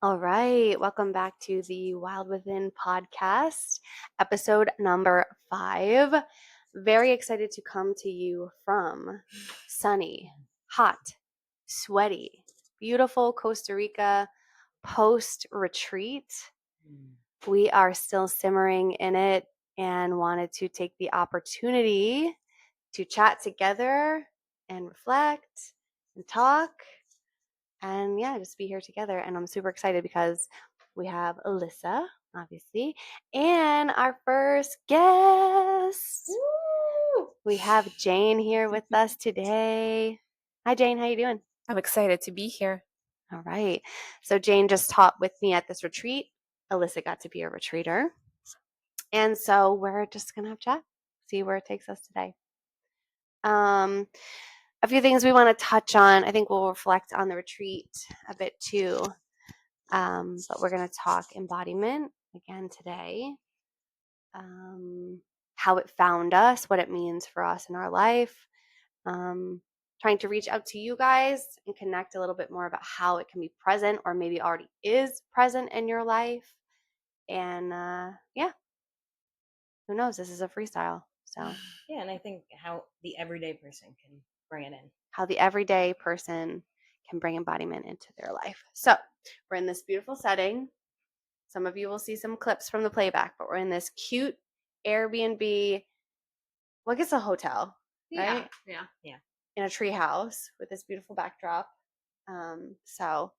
All right, welcome back to the Wild Within podcast, episode number 5. Very excited to come to you from sunny, hot, sweaty, beautiful Costa Rica post retreat. We are still simmering in it and wanted to take the opportunity to chat together and reflect and talk and just be here together. And I'm super excited because we have Alyssa, obviously, and our first guest. Woo! We have Jane here with us today. Hi, Jane. How you doing? I'm excited to be here. All right. So Jane just taught with me at this retreat. Alyssa got to be a retreater. And so we're just going to have a chat, see where it takes us today. A few things we want to touch on. I think we'll reflect on the retreat a bit too. But we're going to talk embodiment again today, how it found us, what it means for us in our life, trying to reach out to you guys and connect a little bit more about how it can be present or maybe already is present in your life. And who knows? This is a freestyle. So, Yeah, and I think how the everyday person can bring it in. how the everyday person can bring embodiment into their life. So, we're in this beautiful setting. Some of you will see some clips from the playback, but we're in this cute Airbnb. Well, I guess a hotel, right? Yeah. In a tree house with this beautiful backdrop. So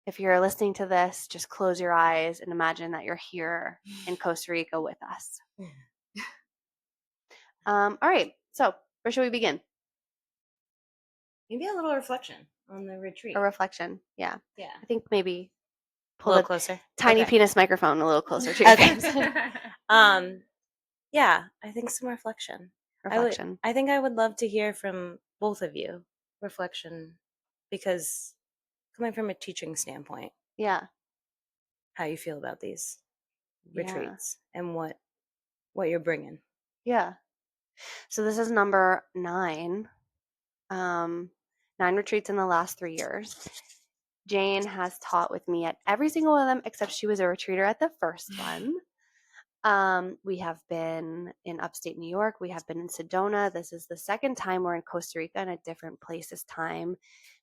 if you're listening to this, just close your eyes and imagine that you're here in Costa Rica with us. All right. So where should we begin? Maybe a little reflection on the retreat. A reflection. Yeah. Yeah. I think maybe A pull little the closer. tiny Okay. penis microphone a little closer to your Okay. face. Yeah, I think some reflection. Reflection. I think I would love to hear from both of you. Reflection, because coming from a teaching standpoint, Yeah. how you feel about these Yeah. retreats and what you're bringing. Yeah. So this is number 9. 9 retreats in the last 3 years. Jane has taught with me at every single one of them, except she was a retreater at the first one. We have been in upstate New York. We have been in Sedona. This is the second time we're in Costa Rica in a different place this time.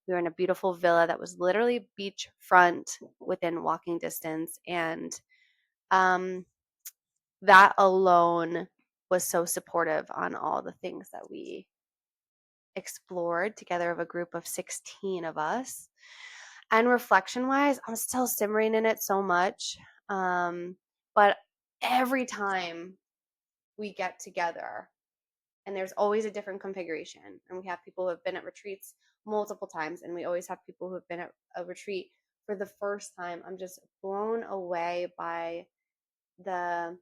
We were in a beautiful villa that was literally beachfront within walking distance. And that alone was so supportive on all the things that we explored together of a group of 16 of us. And reflection wise, I'm still simmering in it so much. But every time we get together, and there's always a different configuration, and we have people who have been at retreats multiple times, and we always have people who have been at a retreat for the first time. I'm just blown away by the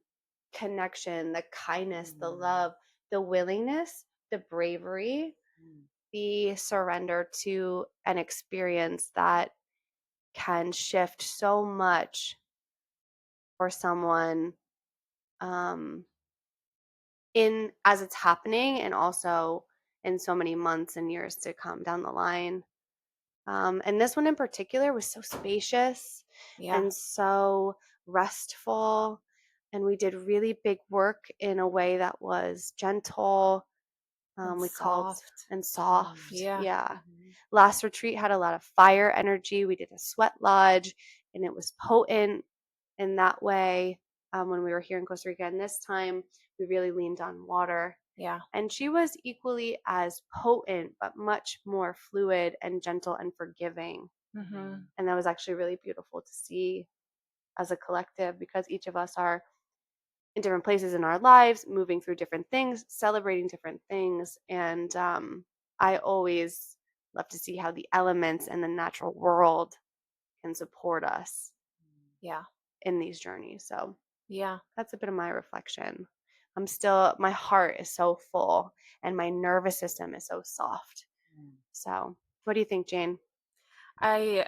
connection, the kindness, the love, the willingness, the bravery, the surrender to an experience that can shift so much for someone in as it's happening, and also in so many months and years to come down the line. And this one in particular was so spacious and so restful, and we did really big work in a way that was gentle. We called and soft. Yeah. Last retreat had a lot of fire energy. We did a sweat lodge, and it was potent in that way when we were here in Costa Rica. And this time we really leaned on water. Yeah. And she was equally as potent, but much more fluid and gentle and forgiving. And that was actually really beautiful to see as a collective, because each of us are in different places in our lives, moving through different things, celebrating different things. And I always love to see how the elements and the natural world can support us in these journeys. So that's a bit of my reflection. My heart is so full and my nervous system is so soft. So what do you think, Jane? I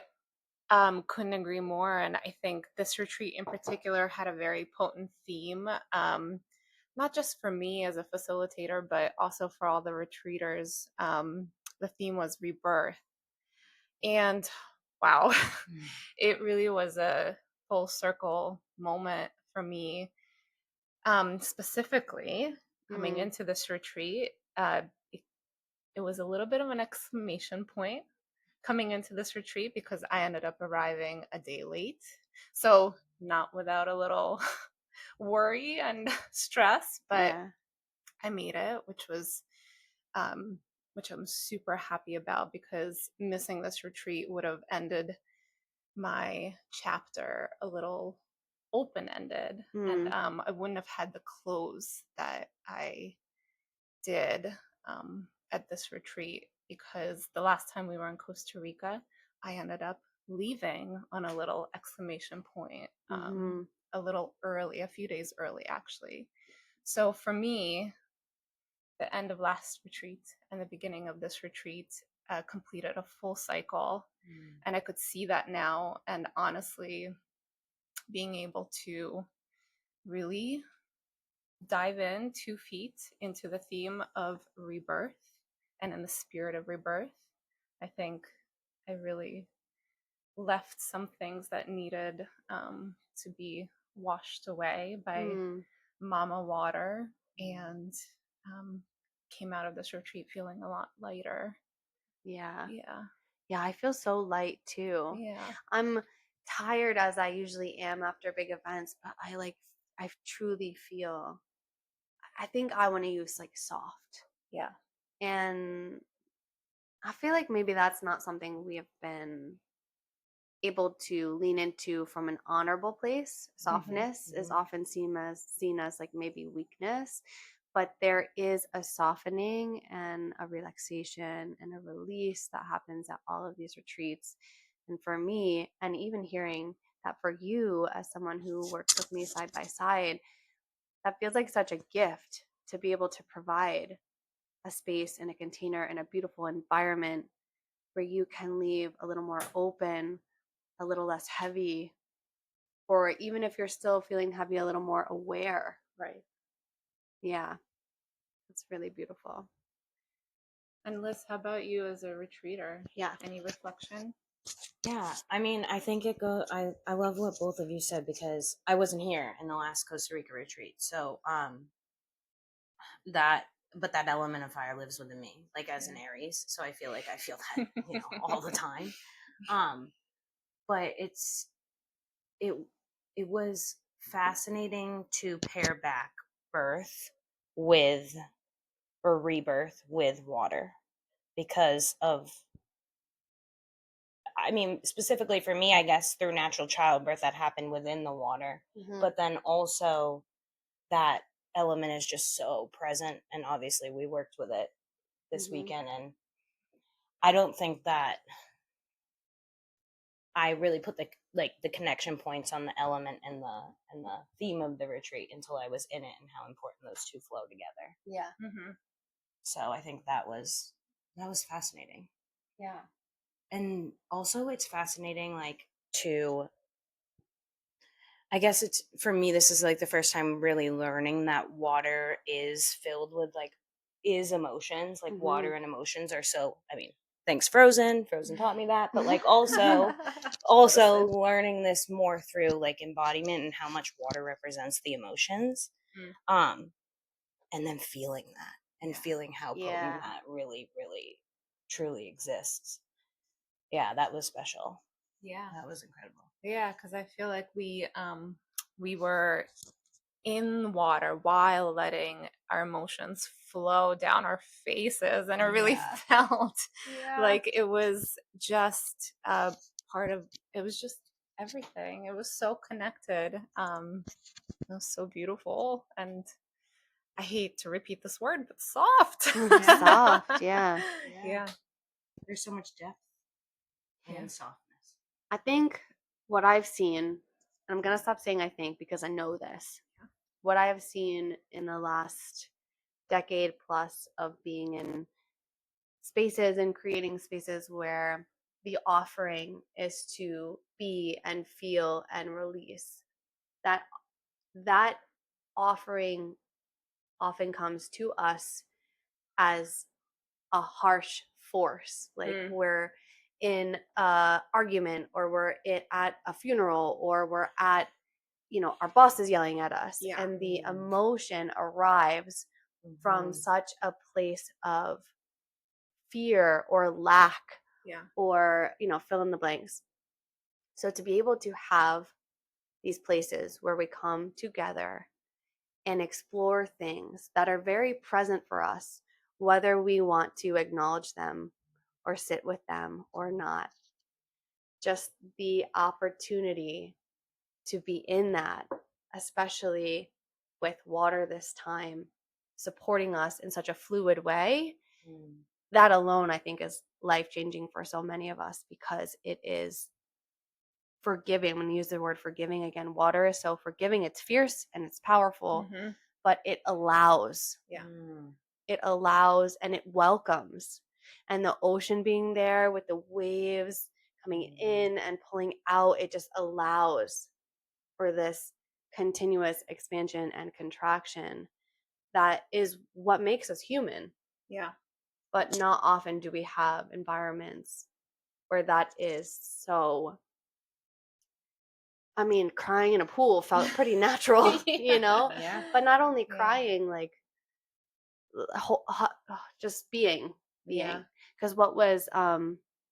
couldn't agree more. And I think this retreat in particular had a very potent theme, not just for me as a facilitator, but also for all the retreaters. The theme was rebirth. And wow. Mm. It really was a full circle moment for me. Specifically, coming Mm, into this retreat, it, it was a little bit of an exclamation point coming into this retreat because I ended up arriving a day late. So, not without a little worry and stress, but yeah. I made it, um, which I'm super happy about because missing this retreat would have ended my chapter a little open ended, and Mm, I wouldn't have had the close that I did at this retreat because the last time we were in Costa Rica, I ended up leaving on a little exclamation point, mm-hmm. a little early, a few days early, actually. So for me, the end of last retreat and the beginning of this retreat completed a full cycle. Mm. And I could see that now. And honestly, being able to really dive in 2 feet into the theme of rebirth and in the spirit of rebirth, I think I really left some things that needed to be washed away by Mm, mama water, and um, came out of this retreat feeling a lot lighter. yeah. Yeah. Yeah, I feel so light too. Yeah. I'm tired as I usually am after big events, but I truly feel, I think I want to use like soft. Yeah. And I feel like maybe that's not something we have been able to lean into from an honorable place. Softness is often seen as like maybe weakness, but there is a softening and a relaxation and a release that happens at all of these retreats. And for me, and even hearing that for you as someone who works with me side by side, that feels like such a gift to be able to provide a space and a container and a beautiful environment where you can leave a little more open, a little less heavy, or even if you're still feeling heavy, a little more aware. Right. Yeah, it's really beautiful. And Liz, how about you as a retreater? Yeah. Any reflection? Yeah, I mean, I think it go. I love what both of you said because I wasn't here in the last Costa Rica retreat, so that but that element of fire lives within me, like as an Aries. So I feel like I feel that all the time. Um, but it it was fascinating to pair back birth with or rebirth with water because of, I mean, specifically for me, I guess through natural childbirth that happened within the water, Mm-hmm. but then also that element is just so present. And obviously, we worked with it this Mm-hmm. weekend, and I don't think that I really put the connection points on the element and the theme of the retreat until I was in it and how important those two flow together. Yeah. Mm-hmm. So I think that was fascinating. Yeah. And also it's fascinating like to, I guess it's for me, this is like the first time really learning that water is filled with like is emotions. Like Mm-hmm. water and emotions are so, I mean, thanks Frozen. Frozen taught me that, but like also Frozen. learning this more through like embodiment and how much water represents the emotions. Mm. Um and then feeling that and feeling how potent Yeah. that really, really truly exists. Yeah, that was special. Yeah. That was incredible. Yeah, because I feel like we were in water while letting our emotions flow down our faces, and it really Yeah. felt Yeah. like it was just part of it was just everything. It was so connected. It was so beautiful, and I hate to repeat this word, but soft. Soft. Yeah. Yeah. There's so much depth Yeah. and softness. I think what I've seen, and I'm going to stop saying I think because I know this, what I have seen in the last decade plus of being in spaces and creating spaces where the offering is to be and feel and release, that offering often comes to us as a harsh force, like Mm. we're in a argument, or we're at a funeral, or we're at, our boss is yelling at us, Yeah. and the emotion arrives from such a place of fear or lack, Yeah. or fill in the blanks. So to be able to have these places where we come together and explore things that are very present for us, whether we want to acknowledge them or sit with them or not, just the opportunity to be in that, especially with water this time supporting us in such a fluid way, that alone I think is life changing for so many of us, because it is forgiving. When you use the word forgiving again, water is so forgiving. It's fierce and it's powerful, but it allows. Yeah. It allows and it welcomes. And the ocean being there with the waves coming in and pulling out, it just allows for this continuous expansion and contraction that is what makes us human. Yeah. But not often do we have environments where that is so. I mean, crying in a pool felt pretty natural, Yeah. But not only Yeah. crying, like just being. Yeah. Because what was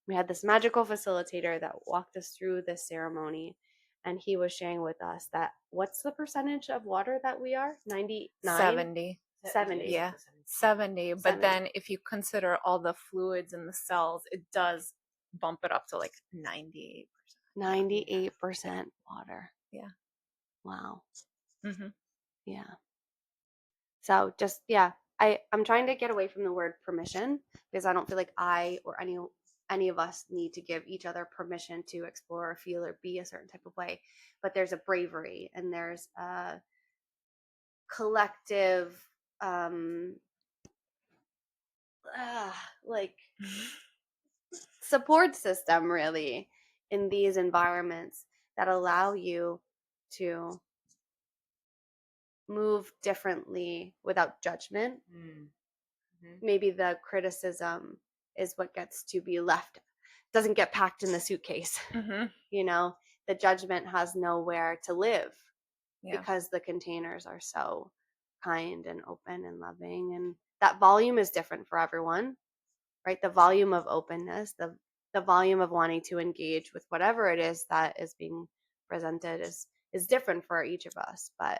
we had this magical facilitator that walked us through this ceremony, and he was sharing with us that what's the percentage of water that we are? 99? 70. 70. Yeah. 70. But 70. then if you consider all the fluids in the cells, it does bump it up to like 98%. 98% water. Yeah. Wow. Mm-hmm. Yeah. So just, I'm trying to get away from the word permission, because I don't feel like I or any of us need to give each other permission to explore or feel or be a certain type of way. But there's a bravery and there's a collective, like support system really in these environments that allow you to move differently without judgment. Maybe the criticism is what gets to be left, doesn't get packed in the suitcase. The judgment has nowhere to live, because the containers are so kind and open and loving, and that volume is different for everyone, right? The volume of openness, the volume of wanting to engage with whatever it is that is being presented is different for each of us. But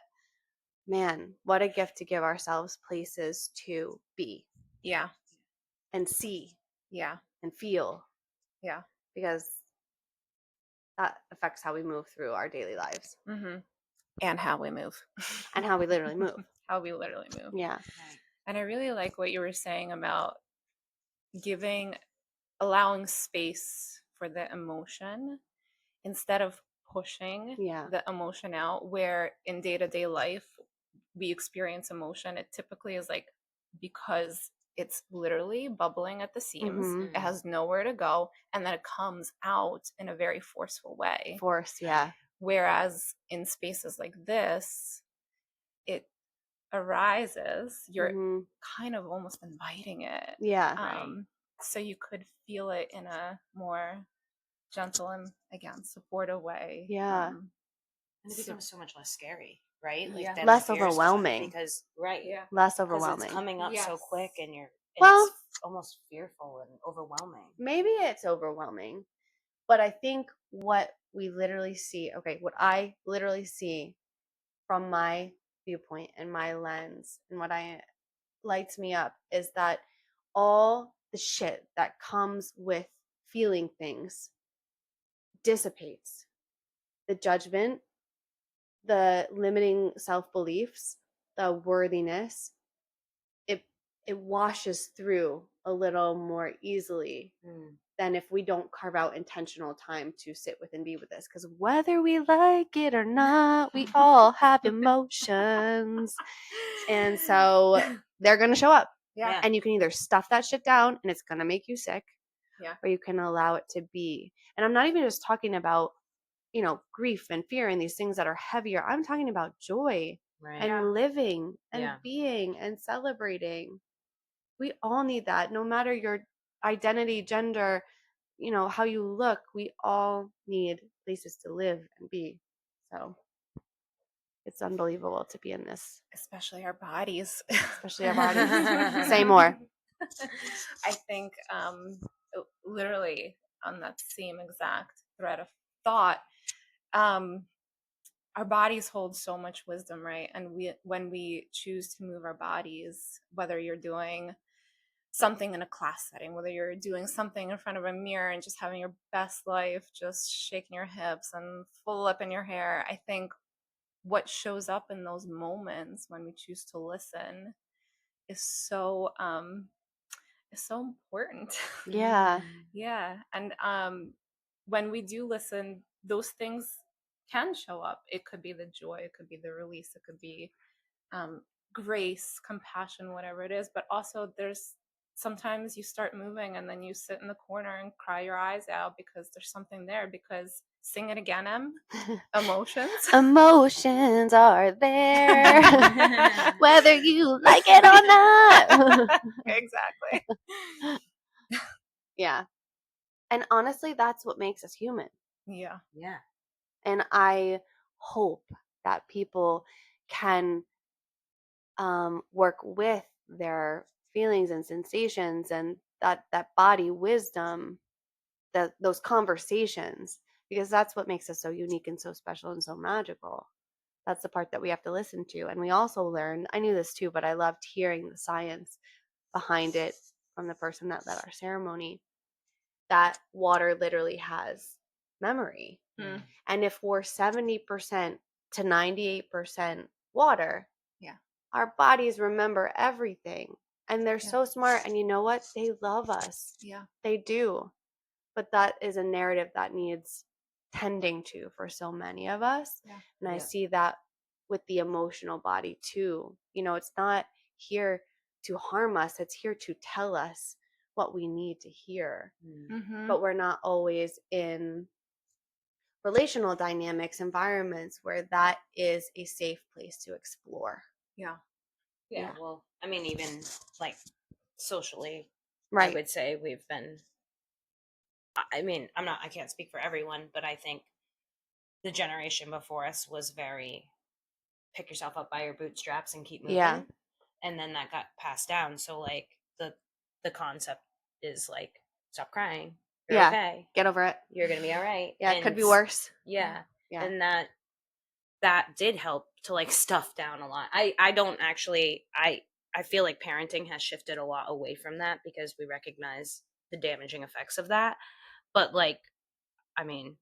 man, what a gift to give ourselves places to be. Yeah. And see. Yeah. And feel. Yeah. Because that affects how we move through our daily lives. And how we move. And how we literally move. How we literally move. Yeah. And I really like what you were saying about allowing space for the emotion instead of pushing the emotion out, where in day-to-day life we experience emotion. It typically is like, because it's literally bubbling at the seams, it has nowhere to go, and then it comes out in a very forceful way. Whereas in spaces like this, it arises, you're kind of almost inviting it. So you could feel it in a more gentle and, again, supportive way. And it becomes so much less scary, right? Like that less fear stuff, overwhelming. because less overwhelming. It's coming up so quick, and well, it's almost fearful and overwhelming. Maybe it's overwhelming, but I think what we literally see, what I literally see from my viewpoint and my lens, and what lights me up, is that all the shit that comes with feeling things dissipates. The judgment, the limiting self-beliefs, the worthiness, it washes through a little more easily than if we don't carve out intentional time to sit with and be with this. Because whether we like it or not, we all have emotions. And so they're going to show up. And you can either stuff that shit down and it's going to make you sick, or you can allow it to be. And I'm not even just talking about, grief and fear and these things that are heavier. I'm talking about joy and living and being and celebrating. We all need that, no matter your identity, gender, you know, how you look, we all need places to live and be. So it's unbelievable to be in this, Especially our bodies. especially our bodies. Say more. I think literally on that same exact thread of thought, our bodies hold so much wisdom, right? And when we choose to move our bodies, whether you're doing something in a class setting, whether you're doing something in front of a mirror and just having your best life, just shaking your hips and full up in your hair, I think what shows up in those moments when we choose to listen is so important. Yeah. Yeah. And when we do listen, those things can show up. It could be the joy, it could be the release, it could be grace, compassion, whatever it is. But also, there's sometimes you start moving and then you sit in the corner and cry your eyes out because there's something there. Because sing it again, Em. Emotions. Emotions are there, whether you like it or not. Exactly. Yeah. And honestly, that's what makes us human. Yeah. Yeah. And I hope that people can work with their feelings and sensations and that body wisdom, that those conversations, because that's what makes us so unique and so special and so magical. That's the part that we have to listen to. And we also learned, I knew this too, but I loved hearing the science behind it from the person that led our ceremony, that water literally has memory. Mm. And if we're 70% to 98% water, Yeah. our bodies remember everything. And they're Yeah. so smart. And you know what? They love us. Yeah. They do. But that is a narrative that needs tending to for so many of us. Yeah. And I Yeah. see that with the emotional body too. You know, it's not here to harm us, it's here to tell us what we need to hear. Mm-hmm. But we're not always in relational dynamics, environments where that is a safe place to explore. Yeah. Yeah. Well, I mean, even like socially, I Right. would say we've been. I mean, I can't speak for everyone, but I think the generation before us was very pick yourself up by your bootstraps and keep moving. Yeah. And then that got passed down. So like the concept is like stop crying. You're Yeah. okay. Get over it. You're gonna be all right. Yeah, it could be worse. Yeah. Yeah. And that did help to like stuff down a lot. I don't actually I feel like parenting has shifted a lot away from that because we recognize the damaging effects of that. But like, I mean,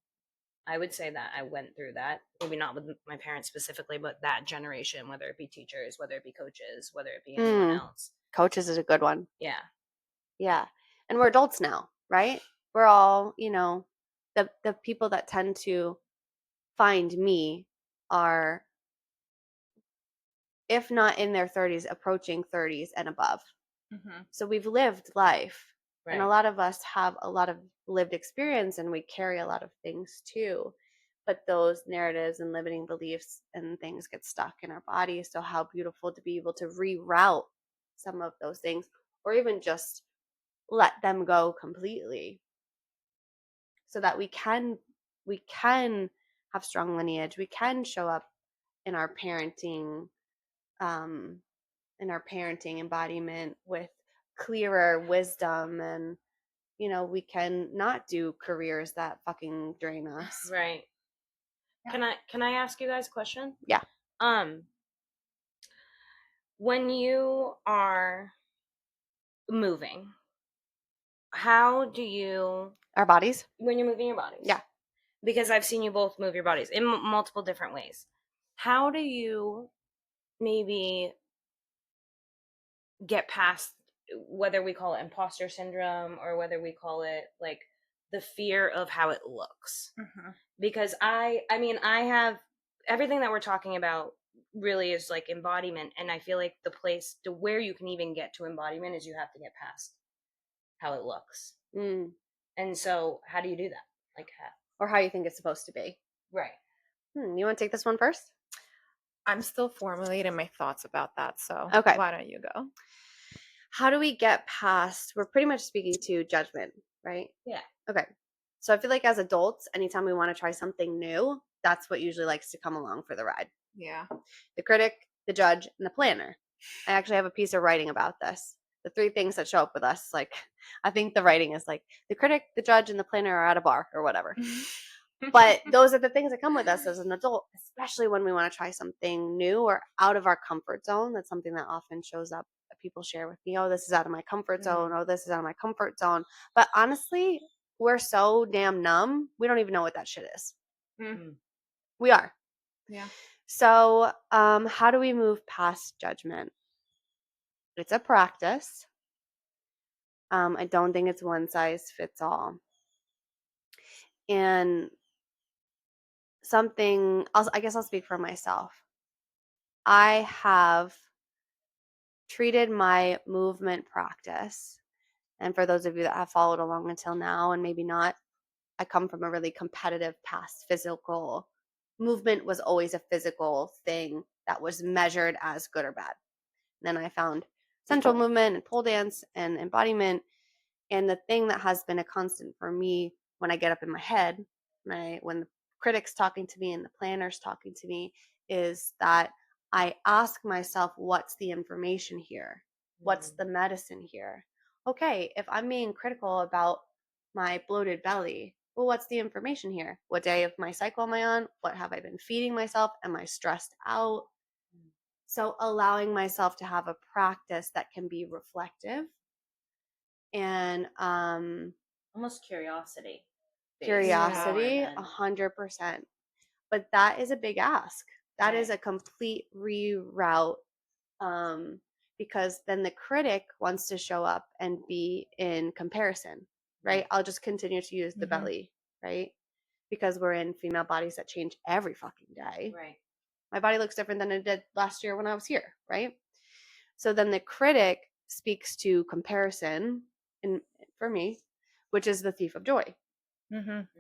I would say that I went through that. Maybe not with my parents specifically, but that generation, whether it be teachers, whether it be coaches, whether it be anyone else. Coaches is a good one. Yeah. Yeah. And we're adults now, right? We're all, you know, the people that tend to find me are, if not in their 30s, approaching 30s and above. Mm-hmm. So we've lived life. Right. And a lot of us have a lot of lived experience and we carry a lot of things too. But those narratives and limiting beliefs and things get stuck in our bodies. So how beautiful to be able to reroute some of those things, or even just let them go completely, so that we can have strong lineage. We can show up in our parenting, um, embodiment with clearer wisdom, and you know, we can not do careers that fucking drain us. Right. Yeah. Can I ask you guys a question? Yeah. When you are moving, how do you Our bodies. when you're moving your bodies? Yeah. Because I've seen you both move your bodies in multiple different ways. How do you maybe get past whether we call it imposter syndrome or whether we call it like the fear of how it looks? Mm-hmm. Because I mean, I have everything that we're talking about really is like embodiment, and I feel like the place to where you can even get to embodiment is you have to get past how it looks. And so how do you do that? Like how? Or how you think it's supposed to be. Right. You want to take this one first? I'm still formulating my thoughts about that. So Okay. why don't you go? How do we get past, we're pretty much speaking to judgment, right? Yeah. Okay. So I feel like as adults, anytime we want to try something new, that's what usually likes to come along for the ride. Yeah. The critic, the judge, and the planner. I actually have a piece of writing about this. The 3 things that show up with us, like, I think the writing is like the critic, the judge, and the planner are at a bar or whatever. But those are the things that come with us as an adult, especially when we want to try something new or out of our comfort zone. That's something that often shows up that people share with me. Oh, this is out of my comfort zone. Oh, this is out of my comfort zone. But honestly, we're so damn numb, we don't even know what that shit is. We are. Yeah. So, how do we move past judgment? It's a practice. I don't think it's one size fits all. And I guess I'll speak for myself. I have treated my movement practice, and for those of you that have followed along until now and maybe not, I come from a really competitive past. Physical movement was always a physical thing that was measured as good or bad. And then I found central movement and pole dance and embodiment. And the thing that has been a constant for me when I get up in my head, when the critic's talking to me and the planner's talking to me, is that I ask myself, what's the information here? What's the medicine here? Okay, if I'm being critical about my bloated belly, well, what's the information here? What day of my cycle am I on? What have I been feeding myself? Am I stressed out? So allowing myself to have a practice that can be reflective and almost curiosity. curiosity, Yeah. 100%. But that is a big ask. That is Right. a complete reroute, because then the critic wants to show up and be in comparison, right? I'll just continue to use the belly, right? Because we're in female bodies that change every fucking day. Right. My body looks different than it did last year when I was here, right? So then the critic speaks to comparison, and for me, which is the thief of joy.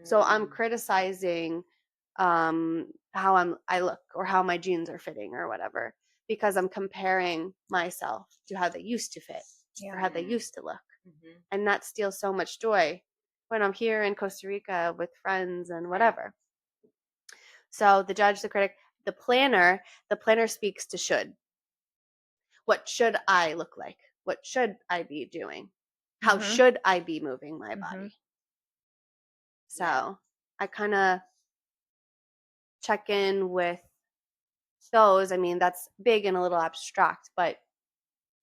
So I'm criticizing how I look or how my jeans are fitting or whatever, because I'm comparing myself to how they used to fit or how they used to look. And that steals so much joy when I'm here in Costa Rica with friends and whatever. So the judge, the critic, the planner speaks to should. What should I look like? What should I be doing? How should I be moving my body? So I kind of check in with those. I mean, that's big and a little abstract, but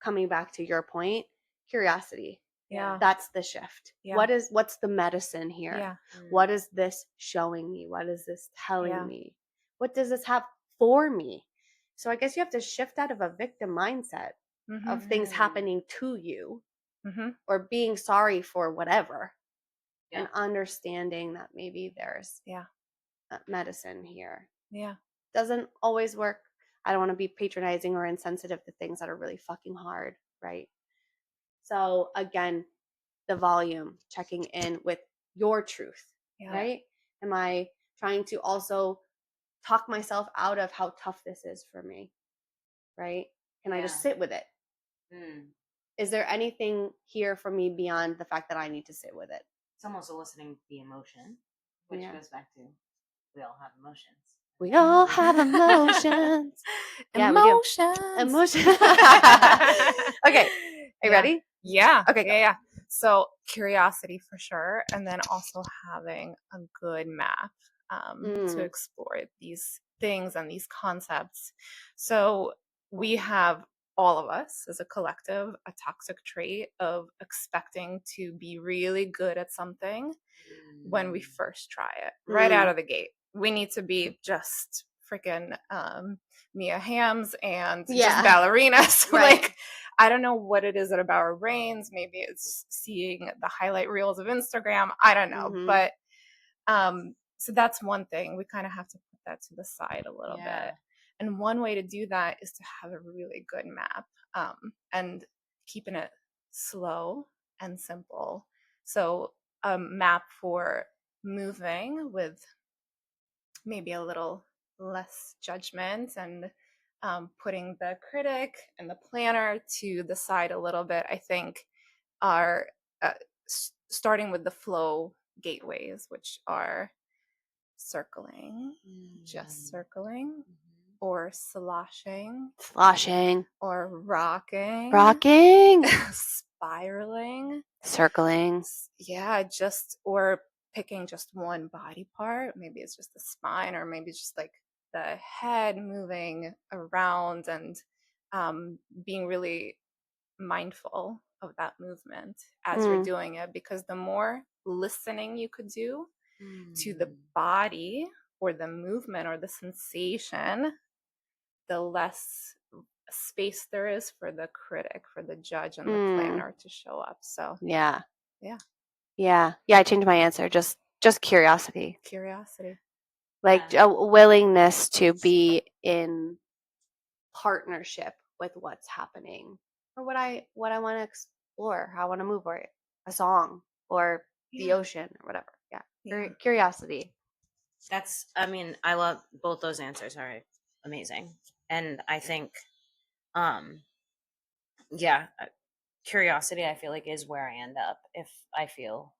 coming back to your point, curiosity. Yeah. That's the shift. Yeah. What's the medicine here? Yeah. What is this showing me? What is this telling Yeah. me? What does this have for me? So I guess you have to shift out of a victim mindset of things happening to you or being sorry for whatever and understanding that maybe there's medicine here. Yeah. Doesn't always work. I don't want to be patronizing or insensitive to things that are really fucking hard, right? So again, the volume, checking in with your truth, right? Am I trying to also talk myself out of how tough this is for me, right? Can I just sit with it? Is there anything here for me beyond the fact that I need to sit with it? It's almost eliciting the emotion, which goes back to we all have emotions. We all have emotions. Yeah, emotions. Emotions. Okay. Are you ready? Yeah. Okay. Yeah. So curiosity for sure. And then also having a good map to explore these things and these concepts. So we have, all of us as a collective, a toxic trait of expecting to be really good at something when we first try it, right out of the gate. We need to be just freaking Mia Hamm's and just ballerinas. Right. Like, I don't know what it is about our brains. Maybe it's seeing the highlight reels of Instagram. I don't know. But so that's one thing. We kind of have to put that to the side a little bit. And one way to do that is to have a really good map and keeping it slow and simple. So a map for moving with maybe a little less judgment and putting the critic and the planner to the side a little bit, I think, are starting with the flow gateways, which are circling, just circling, or sloshing, or rocking, spiraling, circling. yeah, or picking just one body part. Maybe it's just the spine, or maybe just like the head moving around, and being really mindful of that movement as you're doing it, because the more listening you could do to the body or the movement or the sensation, the less space there is for the critic, for the judge, and the planner to show up. So yeah, yeah, I changed my answer. Just curiosity, like Yeah. a willingness to be in partnership with what's happening, or what I want to explore, how I want to move, or a song, or the ocean, or whatever. Yeah. Curiosity. That's, I mean, I love both those answers are amazing. And I think, yeah, curiosity, I feel like, is where I end up if I feel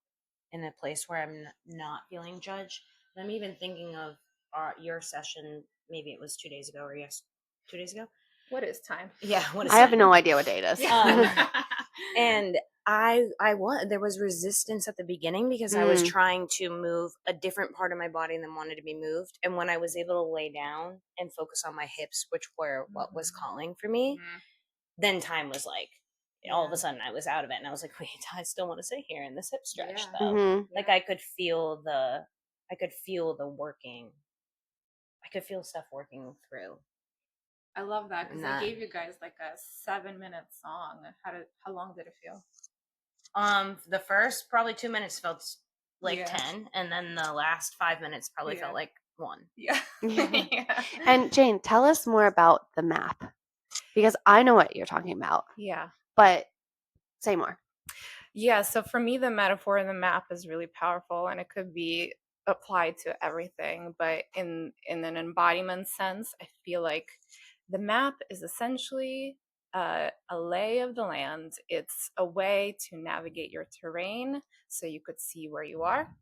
in a place where I'm not feeling judged. And I'm even thinking of your session, maybe it was 2 days ago, or 2 days ago. What is time? Yeah, what is I have time? no idea what day it is. And there was resistance at the beginning because I was trying to move a different part of my body than wanted to be moved. And when I was able to lay down and focus on my hips, which were what was calling for me, then time was like, all of a sudden I was out of it. And I was like, wait, I still want to sit here in this hip stretch though. Like I could feel the working. I could feel stuff working through. I love that, because I gave you guys like a 7-minute song. How long did it feel? The first probably 2 minutes felt like 10, and then the last 5 minutes probably felt like 1. Yeah. And Jane, tell us more about the map, because I know what you're talking about. Yeah. But say more. Yeah. So for me, the metaphor in the map is really powerful, and it could be applied to everything. But in an embodiment sense, I feel like the map is essentially a lay of the land. It's a way to navigate your terrain, so you could see where you are,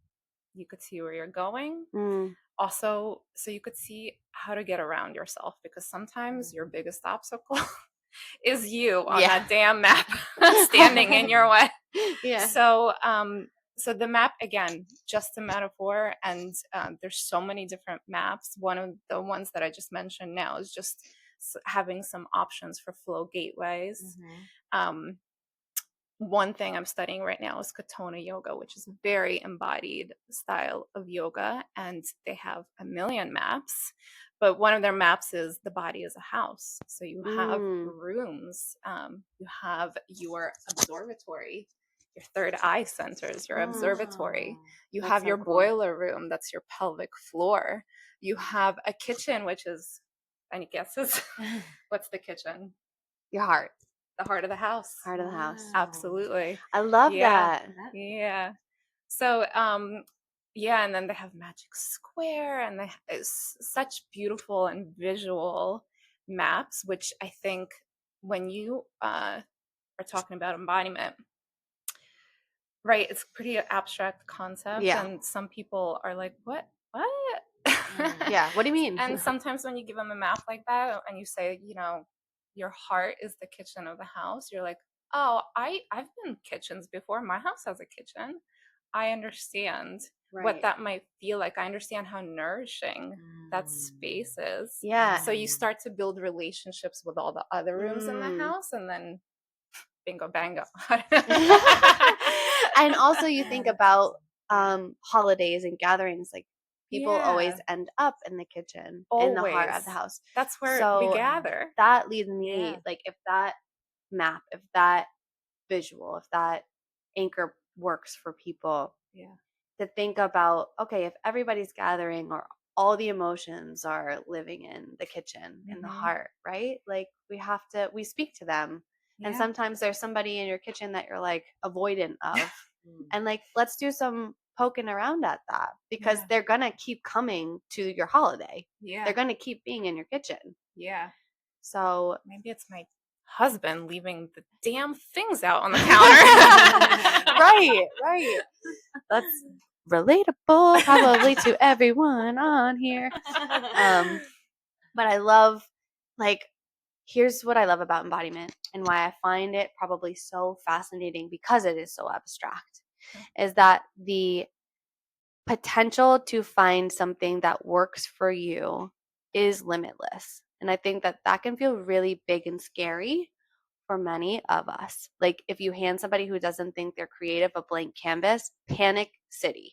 you could see where you're going. Also, so you could see how to get around yourself, because sometimes your biggest obstacle is you on that damn map standing in your way. Yeah. So the map, again, just a metaphor, and there's so many different maps. One of the ones that I just mentioned now is just having some options for flow gateways. One thing I'm studying right now is Katona yoga, which is a very embodied style of yoga, and they have a million maps. But one of their maps is the body as a house. So you have rooms, you have your observatory, your third eye centers, your observatory. You have your boiler room, that's your pelvic floor. You have a kitchen, which is, any guesses? What's the kitchen? Your heart. The heart of the house. Heart of the house. Absolutely. I love that. Yeah. So, and then they have Magic Square, and it's such beautiful and visual maps, which I think when you are talking about embodiment, right, it's a pretty abstract concept. Yeah. And some people are like, what? Yeah. What do you mean? And sometimes when you give them a map like that and you say, your heart is the kitchen of the house, you're like, oh, I've been in kitchens before. My house has a kitchen. I understand what that might feel like. I understand how nourishing that space is. Yeah. So you start to build relationships with all the other rooms in the house, and then bingo bango. And also you think about holidays and gatherings, like people always end up in the kitchen, in the heart of the house. That's where we gather. That leads me, like, if that map, if that visual, if that anchor works for people, to think about, okay, if everybody's gathering, or all the emotions are living in the kitchen, in the heart, right? Like we speak to them. And sometimes there's somebody in your kitchen that you're like avoidant of. And like, let's do some poking around at that, because they're going to keep coming to your holiday. They're going to keep being in your kitchen. So maybe it's my husband leaving the damn things out on the counter. Right. That's relatable probably to everyone on here. But I love, like, here's what I love about embodiment and why I find it probably so fascinating, because it is so abstract, is that the potential to find something that works for you is limitless. And I think that that can feel really big and scary for many of us. Like, if you hand somebody who doesn't think they're creative a blank canvas, panic city,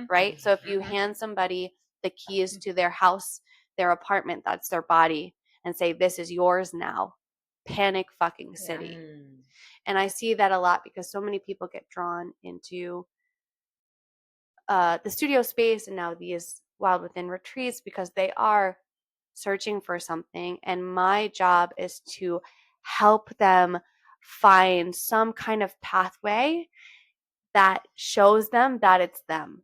right? So if you hand somebody the keys to their house, their apartment, that's their body, and say, this is yours now, panic fucking city. And I see that a lot because so many people get drawn into the studio space and now these Wild Within retreats because they are searching for something. And my job is to help them find some kind of pathway that shows them that it's them,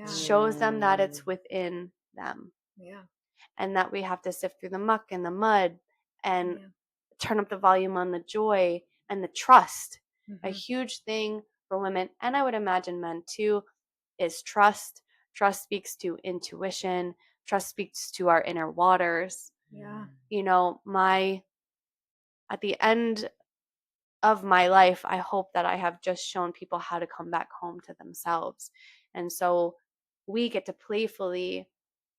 shows them that it's within them, and that we have to sift through the muck and the mud and turn up the volume on the joy and the trust. A huge thing for women, and I would imagine men too, is trust. Trust speaks to intuition. Trust speaks to our inner waters. You know, at the end of my life, I hope that I have just shown people how to come back home to themselves. And so we get to playfully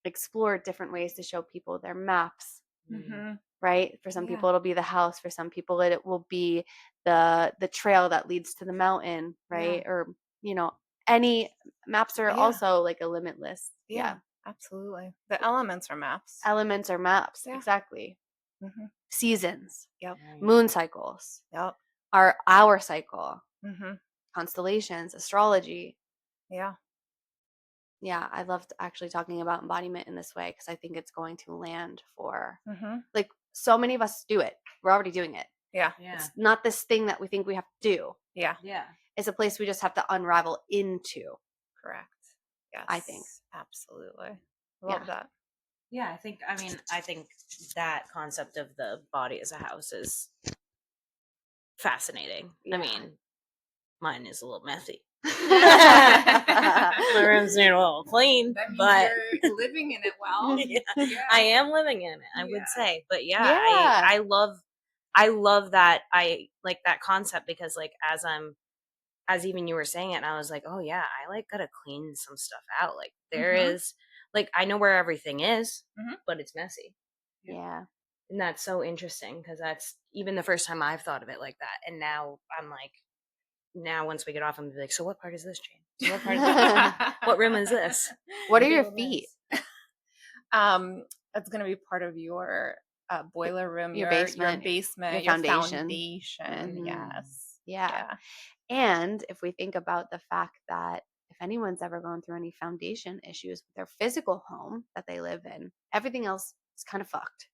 explore different ways to show people their maps, right? For some people it'll be the house, for some people it will be the trail that leads to the mountain, right? Or, you know, any maps are also like a limitless. Absolutely. The elements are maps. Elements are maps, exactly. Seasons, Yep. moon cycles, Yep. our cycle, constellations, astrology. Yeah, I loved actually talking about embodiment in this way because I think it's going to land for like so many of us do it. We're already doing it. It's not this thing that we think we have to do. It's a place we just have to unravel into. Correct. Yes. I think. Absolutely. Love that. Yeah, I think that concept of the body as a house is fascinating. I mean, mine is a little messy. My rooms need a little clean, but you're living in it well. I am living in it, I would say. But I love that. I like that concept because, like, as even you were saying it, and I was like, oh yeah, I like gotta clean some stuff out. Like there is, like, I know where everything is, but it's messy. And that's so interesting because that's even the first time I've thought of it like that. And now I'm like, now once we get off, I'm gonna be like, so what part is this, Jane? So what part is this? What room is this? What are your feet? It's gonna be part of your boiler room, your basement, your foundation. Yes. Yeah. And if we think about the fact that if anyone's ever gone through any foundation issues with their physical home that they live in, everything else is kind of fucked.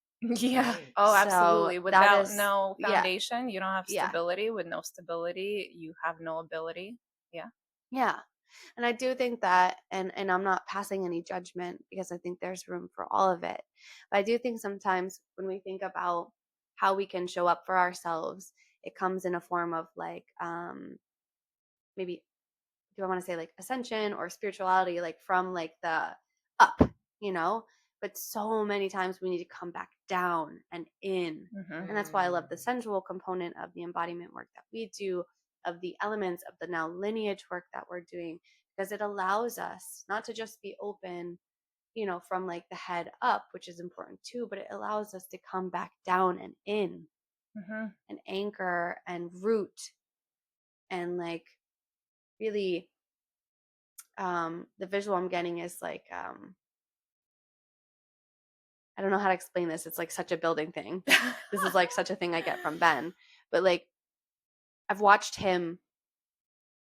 Oh, absolutely. So Without no foundation, you don't have stability. With no stability, you have no ability. Yeah. And I do think that, and I'm not passing any judgment because I think there's room for all of it. But I do think sometimes when we think about how we can show up for ourselves, it comes in a form of like, maybe, do I want to say like ascension or spirituality, like from like the up, you know? But so many times we need to come back down and in. And that's why I love the sensual component of the embodiment work that we do, of the elements of the now lineage work that we're doing, because it allows us not to just be open, you know, from like the head up, which is important too, but it allows us to come back down and in and anchor and root and like really the visual I'm getting is like I don't know how to explain this. It's like such a building thing. This is like such a thing I get from Ben. But like I've watched him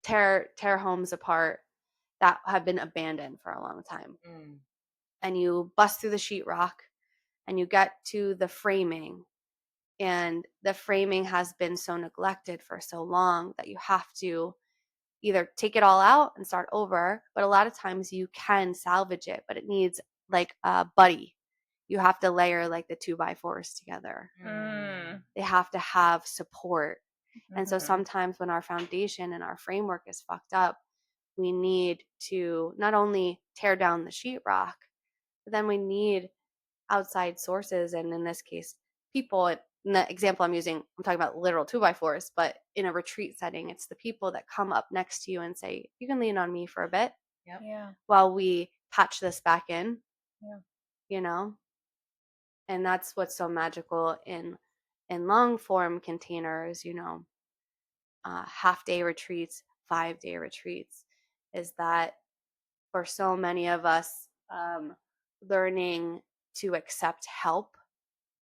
tear homes apart that have been abandoned for a long time. And you bust through the sheetrock and you get to the framing, and the framing has been so neglected for so long that you have to either take it all out and start over, but a lot of times you can salvage it, but it needs like a buddy. You have to layer like the 2x4s together. They have to have support. And so sometimes when our foundation and our framework is fucked up, we need to not only tear down the sheetrock, but then we need outside sources, and in this case, people. In the example I'm using, I'm talking about literal 2x4s, but in a retreat setting, it's the people that come up next to you and say, you can lean on me for a bit Yep. Yeah. while we patch this back in, Yeah. you know? And that's what's so magical in long form containers, you know, half-day retreats, 5-day retreats, is that for so many of us, learning to accept help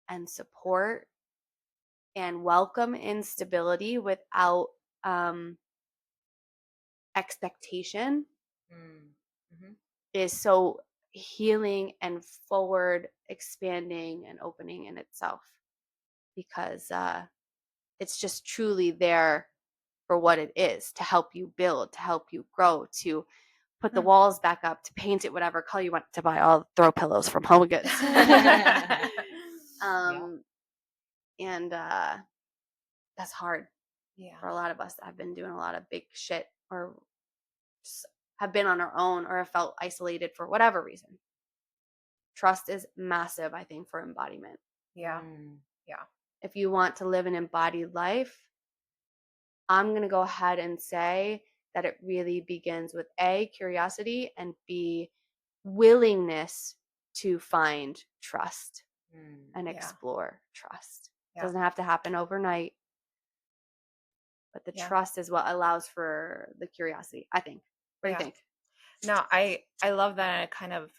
and support and welcome instability without expectation Mm-hmm. is so healing and forward expanding and opening in itself, because it's just truly there for what it is, to help you build, to help you grow, to put the walls back up, to paint it whatever color you want, to buy all throw pillows from Home Goods. And that's hard Yeah. for a lot of us that have been doing a lot of big shit, or have been on our own, or have felt isolated for whatever reason. Trust is massive, I think, for embodiment. Yeah. Mm. Yeah. If you want to live an embodied life, I'm going to go ahead and say that it really begins with A, curiosity, and B, willingness to find trust and Yeah. explore trust. Yeah. Doesn't have to happen overnight, but the Yeah. trust is what allows for the curiosity, I think. What do you Yeah. think? No, I love that, and it kind of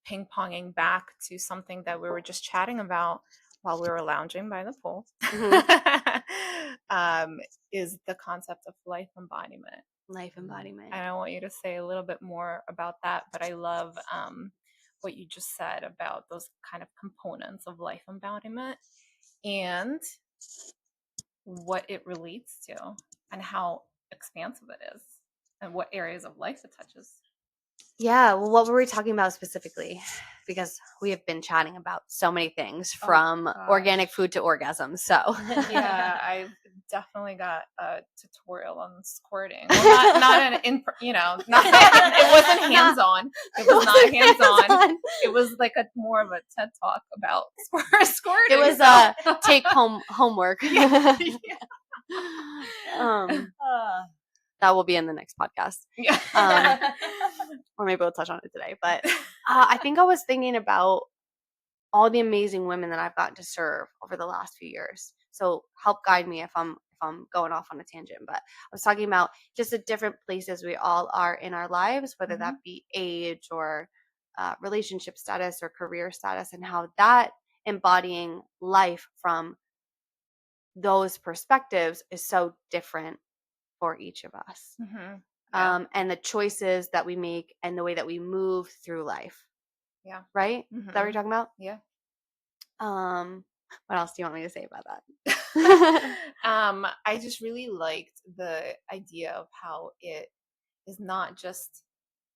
ping-ponging back to something that we were just chatting about while we were lounging by the pool. Is the concept of life embodiment. Life embodiment. And I want you to say a little bit more about that, but I love what you just said about those kind of components of life embodiment and what it relates to and how expansive it is and what areas of life it touches. Yeah, well, what were we talking about specifically? Because we have been chatting about so many things, from organic food to orgasm. So yeah, I've definitely got a tutorial on squirting. Well, not not it wasn't hands on. It was not hands on. It was like more of a TED talk about squirting. It was a take home homework. Yeah. That will be in the next podcast. Yeah. Or maybe we'll touch on it today. But I think I was thinking about all the amazing women that I've gotten to serve over the last few years. So help guide me if I'm going off on a tangent. But I was talking about just the different places we all are in our lives, whether that be age or relationship status or career status, and how that embodying life from those perspectives is so different for each of us. And the choices that we make and the way that we move through life. Yeah. Right? Is that what you're talking about? Yeah. What else do you want me to say about that? I just really liked the idea of how it is not just,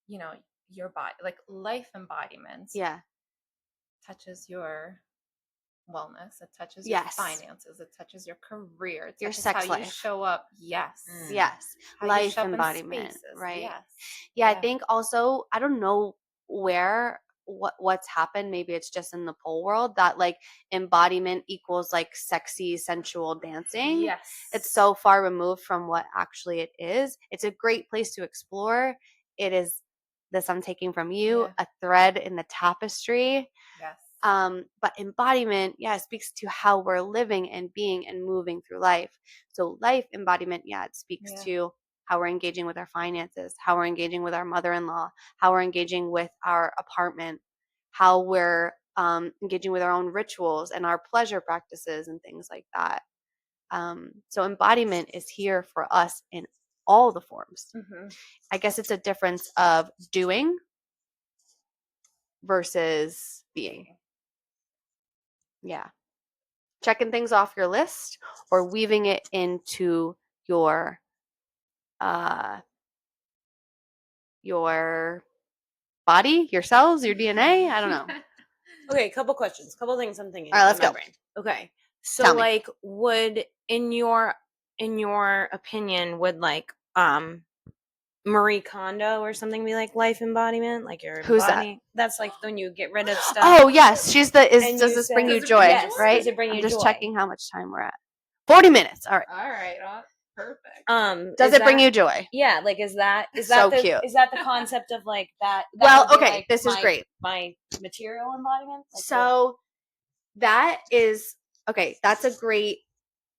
your body, like life embodiment. Yeah. Touches your wellness, it touches your Yes. finances, it touches your career, it Your touches sex how life. you show up. Yes. Yes. How you Life show up in embodiment. spaces. Right. Yes. Yeah, I think also, I don't know what's happened. Maybe it's just in the pole world that like embodiment equals like sexy, sensual dancing. Yes. It's so far removed from what actually it is. It's a great place to explore. It is, this I'm taking from you, a thread in the tapestry. Yes. But embodiment, speaks to how we're living and being and moving through life. So life embodiment, it speaks to how we're engaging with our finances, how we're engaging with our mother-in-law, how we're engaging with our apartment, how we're engaging with our own rituals and our pleasure practices and things like that. So embodiment is here for us in all the forms. I guess it's a difference of doing versus being. Yeah. Checking things off your list or weaving it into your body, your cells, your DNA. I don't know. Okay, couple questions, couple things I'm thinking. All right, let's in my go. brain. Okay, so Tell me. like, would in your opinion, would like Marie Kondo or something be like life embodiment, like your Who's that? body. That's like when you get rid of stuff. Oh yes, she's the. And Does you this say- bring you Does it bring joy? you Yes. joy? Right. Does it bring I'm you just joy? checking how much time we're at. 40 minutes. All right. All right. Perfect. Does it bring you joy? Yeah, like is that So the cute. is that the concept of like that? Well, would be, okay, like, this is great. My material embodiment. Like So that is okay. That's a great,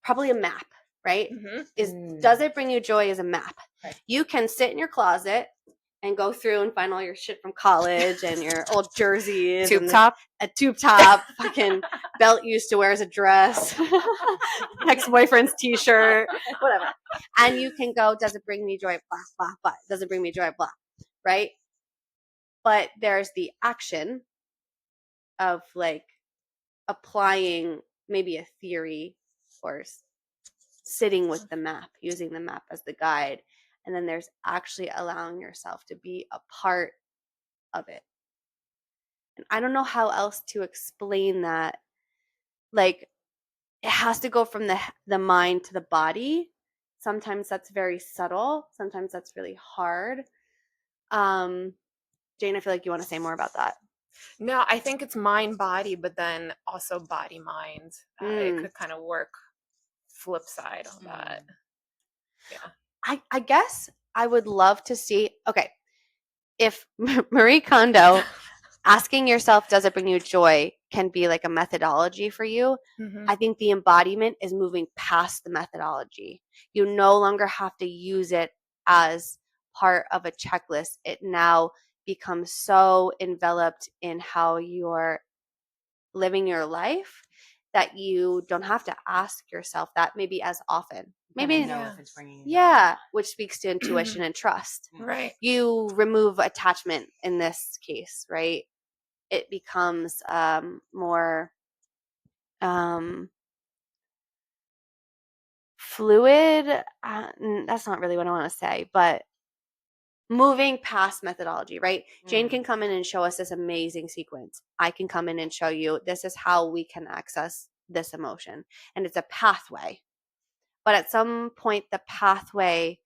probably a map, right? Mm-hmm. Does it bring you joy as a map? Right. You can sit in your closet and go through and find all your shit from college and your old jerseys, Tube and top. a tube top, fucking belt you used to wear as a dress, ex-boyfriend's t-shirt, whatever. And you can go, does it bring me joy? Blah, blah, blah. Does it bring me joy? Blah, right? But there's the action of like applying maybe a theory or sitting with the map, using the map as the guide. And then there's actually allowing yourself to be a part of it. And I don't know how else to explain that. Like, it has to go from the mind to the body. Sometimes that's very subtle. Sometimes that's really hard. Jane, I feel like you want to say more about that. No, I think it's mind body, but then also body mind. It could kind of work flip side on that. Yeah. I guess I would love to see. Okay, if Marie Kondo asking yourself, does it bring you joy, can be like a methodology for you. Mm-hmm. I think the embodiment is moving past the methodology. You no longer have to use it as part of a checklist. It now becomes so enveloped in how you're living your life that you don't have to ask yourself that maybe as often. Maybe know if it's bringing you joy or yeah, not. which speaks to intuition and trust. Right. You remove attachment in this case, right? It becomes more fluid. That's not really what I want to say, but moving past methodology, right? Jane can come in and show us this amazing sequence. I can come in and show you this is how we can access this emotion. And it's a pathway. But at some point, the pathway,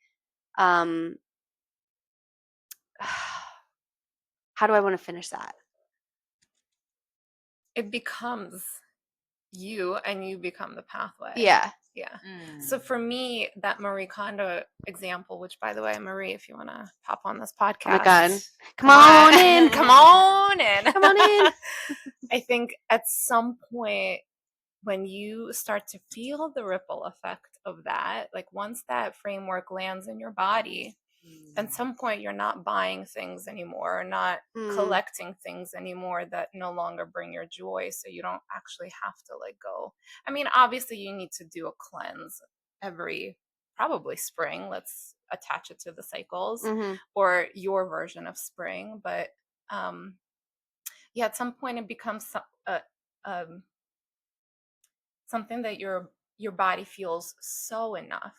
how do I want to finish that? It becomes you and you become the pathway. Yeah. Yeah. So for me, that Marie Kondo example, which by the way, Marie, if you want to pop on this podcast. Oh my God. Come on in. Come on in. Come on in. I think at some point when you start to feel the ripple effect of that, like once that framework lands in your body, at some point you're not buying things anymore, or not collecting things anymore that no longer bring your joy, so you don't actually have to let go. I mean, obviously you need to do a cleanse every probably spring. Let's attach it to the cycles or your version of spring, but yeah, at some point it becomes something that your body feels so enough,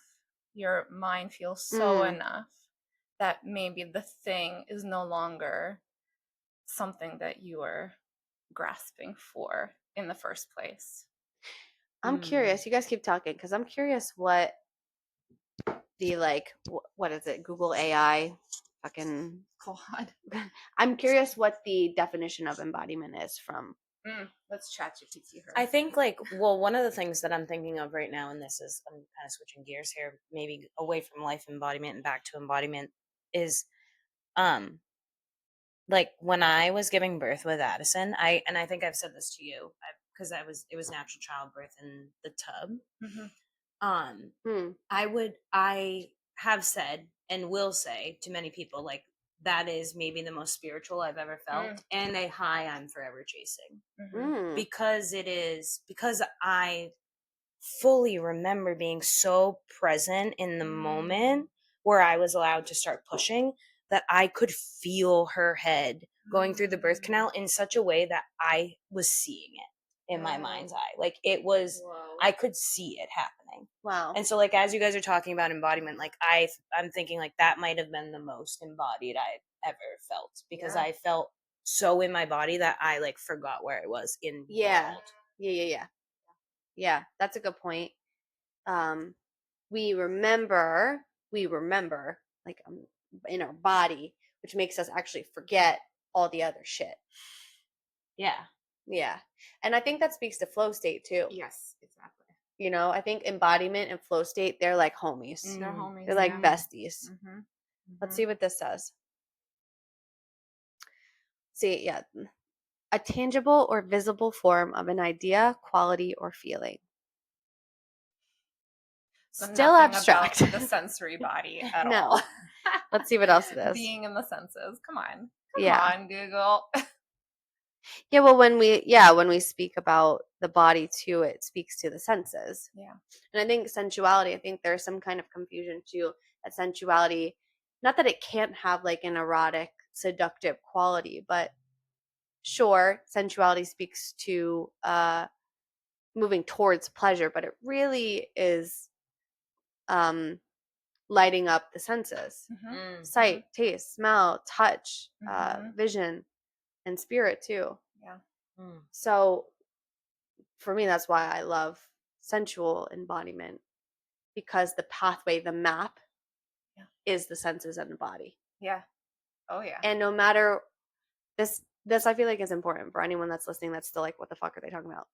your mind feels so enough, that maybe the thing is no longer something that you are grasping for in the first place. I'm curious. You guys keep talking because I'm curious what the what is it? Google AI, fucking God. I'm curious what the definition of embodiment is from. Let's chat GPT her. I think one of the things that I'm thinking of right now, and this is, I'm kind of switching gears here, maybe away from life embodiment and back to embodiment, is like when I was giving birth with Addison, I think I've said this to you because it was natural childbirth in the tub. I have said and will say to many people, like, that is maybe the most spiritual I've ever felt, and a high I'm forever chasing, because I fully remember being so present in the moment where I was allowed to start pushing, that I could feel her head going through the birth canal in such a way that I was seeing it in my mind's eye. Like, it was, I could see it happening. Wow. And so, like, as you guys are talking about embodiment, like, I'm thinking like that might have been the most embodied I've ever felt, because I felt so in my body that I like forgot where I was in the world. Yeah, that's a good point. We remember, like, in our body, which makes us actually forget all the other shit. Yeah. Yeah. And I think that speaks to flow state too. Yes, exactly. You know, I think embodiment and flow state, they're like homies. They're homies. They're like besties. Mm-hmm. Let's see what this says. See, yeah. A tangible or visible form of an idea, quality, or feeling. So Still nothing abstract. about the sensory body at No. all. Let's see what else it is. Being in the senses. Come on, Google. Yeah, well, when we speak about the body too, it speaks to the senses. Yeah. And I think sensuality, I think there's some kind of confusion too, that sensuality, not that it can't have like an erotic, seductive quality, but sure, sensuality speaks to moving towards pleasure, but it really is lighting up the senses. Sight, taste, smell, touch, vision, and spirit too. Yeah. So for me, that's why I love sensual embodiment, because the pathway, the map, is the senses and the body. Yeah. Oh yeah. And no matter this I feel like is important for anyone that's listening that's still like, what the fuck are they talking about?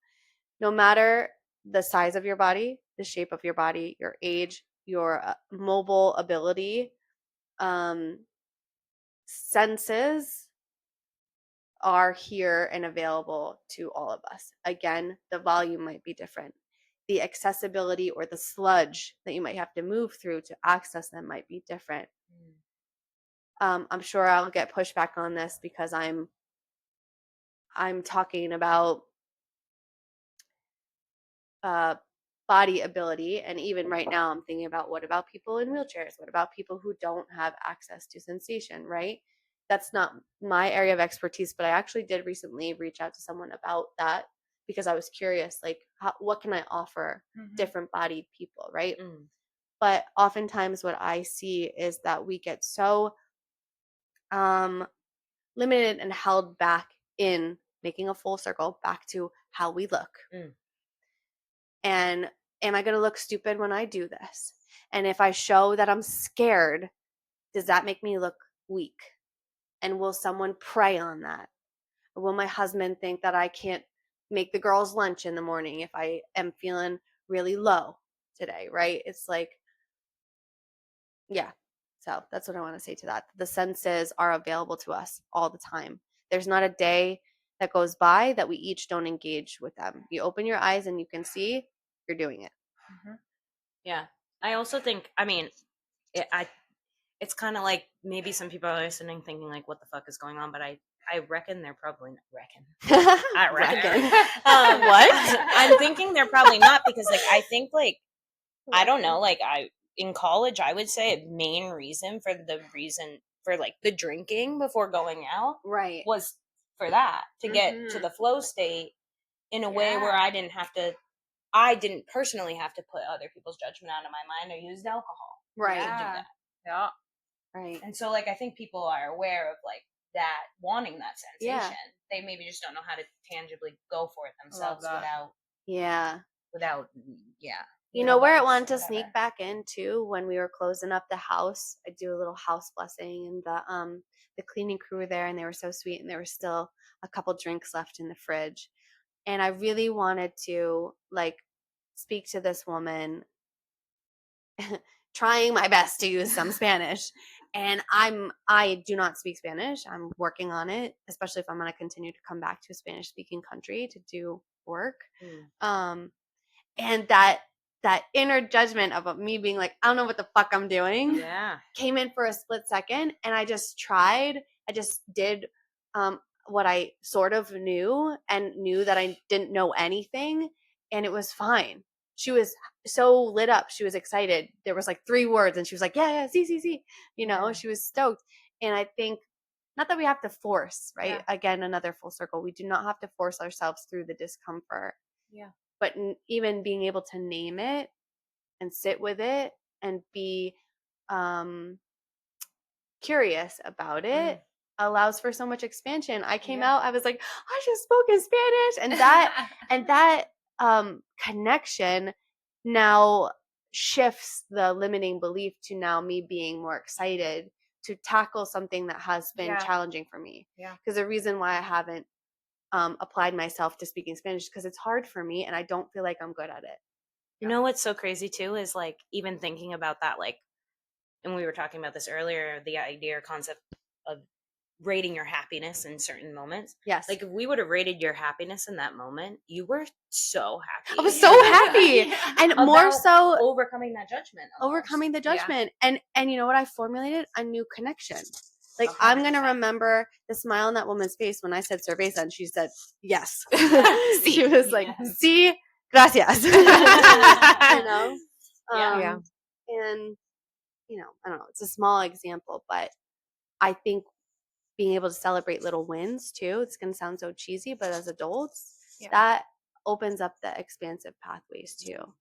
No matter the size of your body, the shape of your body, your age, your mobile ability, senses are here and available to all of us. Again, the volume might be different. The accessibility or the sludge that you might have to move through to access them might be different. I'm sure I'll get pushback on this because I'm talking about body ability, and even right now I'm thinking about, what about people in wheelchairs? What about people who don't have access to sensation, right? That's not my area of expertise, but I actually did recently reach out to someone about that because I was curious, like, what can I offer different bodied people, right? But oftentimes what I see is that we get so limited and held back in making a full circle back to how we look. And am I going to look stupid when I do this? And if I show that I'm scared, does that make me look weak? And will someone prey on that? Or will my husband think that I can't make the girls lunch in the morning if I am feeling really low today, right? It's like, yeah. So that's what I want to say to that. The senses are available to us all the time. There's not a day that goes by that we each don't engage with them. You open your eyes and you can see, you're doing it. Yeah. I also think, I mean, it's kind of like maybe some people are listening thinking like, what the fuck is going on? But I reckon they're probably not. I reckon. What? I'm thinking they're probably not, because like, I think like, I don't know, like in college, I would say a main reason for like the drinking before going out, right, was for that, to get to the flow state in a way where I didn't personally have to put other people's judgment out of my mind. I used alcohol. Right. To do that. Yeah. Right. And so like, I think people are aware of like that, wanting that sensation. They maybe just don't know how to tangibly go for it themselves without. You know where it wanted to sneak back in too, when we were closing up the house, I do a little house blessing, and the cleaning crew were there, and they were so sweet, and there were still a couple drinks left in the fridge. And I really wanted to like speak to this woman, trying my best to use some Spanish. And I do not speak Spanish. I'm working on it, especially if I'm going to continue to come back to a Spanish speaking country to do work. And that inner judgment of me being like, I don't know what the fuck I'm doing, came in for a split second. And I just tried. I just did what I sort of knew, and knew that I didn't know anything. And it was fine. She was so lit up. She was excited. There was like 3 words and she was like, yeah, see. You know, she was stoked. And I think, not that we have to force, right? Again, another full circle. We do not have to force ourselves through the discomfort. Yeah. But even being able to name it and sit with it and be curious about it allows for so much expansion. I came out, I was like, I just spoke in Spanish, and that connection now shifts the limiting belief to now me being more excited tackle something that has been Yeah. challenging for me. Yeah. Because the reason why I haven't applied myself to speaking Spanish is because it's hard for me and I don't feel like I'm good at it. You know what's so crazy too is like even thinking about that, like, and we were talking about this earlier, the idea or concept of rating your happiness in certain moments. Yes. Like if we would have rated your happiness in that moment, you were so happy. I was so happy. And more so overcoming that judgment. Overcoming the judgment. And you know what? I formulated a new connection. Like, 100%. I'm going to remember the smile on that woman's face when I said cerveza and she said, yes. She was like, sí, gracias. You know? Yeah. And, you know, I don't know. It's a small example, but I think being able to celebrate little wins too, it's going to sound so cheesy, but as adults, that opens up the expansive pathways too.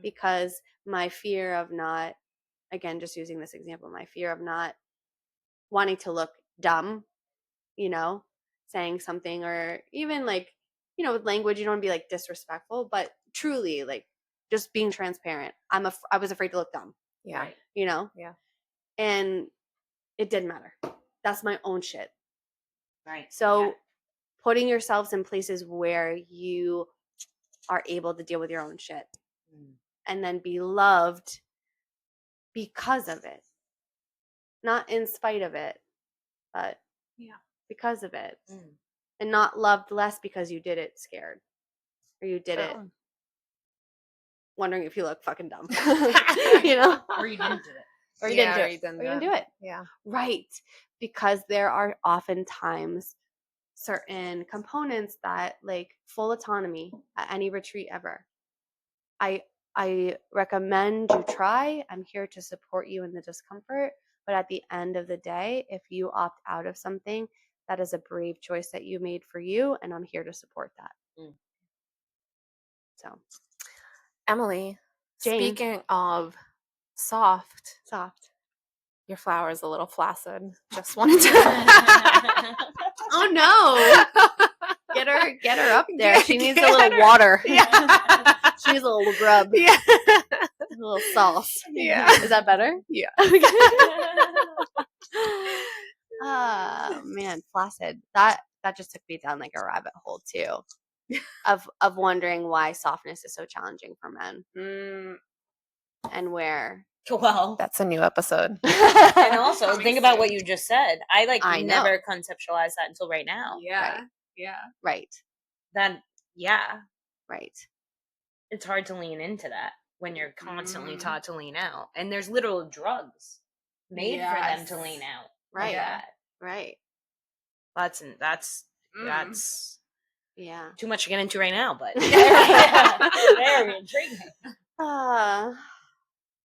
Because my fear of not, again, just using this example, my fear of not wanting to look dumb, you know, saying something, or even like, you know, with language, you don't want to be like disrespectful, but truly like just being transparent. I was afraid to look dumb. Yeah. You know? Yeah. And it didn't matter. That's my own shit. Right. So putting yourselves in places where you are able to deal with your own shit and then be loved because of it. Not in spite of it, but because of it. And not loved less because you did it scared. Or you did it wondering if you look fucking dumb. You know? Or you didn't do it. Or you didn't do it. Yeah. Right. Because there are oftentimes certain components that, like, full autonomy at any retreat ever. I recommend you try. I'm here to support you in the discomfort. But at the end of the day, if you opt out of something, that is a brave choice that you made for you, and I'm here to support that. So, Emily, Jane. Speaking of soft, your flower is a little flaccid. Just wanted to. Oh no! Get her up there. She needs a little water. Yeah. She needs a little rub. Yeah. A little sauce. Yeah. Is that better? Yeah. Man, flaccid. That just took me down like a rabbit hole too. Of wondering why softness is so challenging for men. And where. Well, that's a new episode. And also think about what you just said. I never conceptualized that until right now. Yeah. Right. Yeah. Right. Right. It's hard to lean into that when you're constantly taught to lean out. And there's literal drugs made for them to lean out. Right. Yeah. Right. That's too much to get into right now, but very intriguing.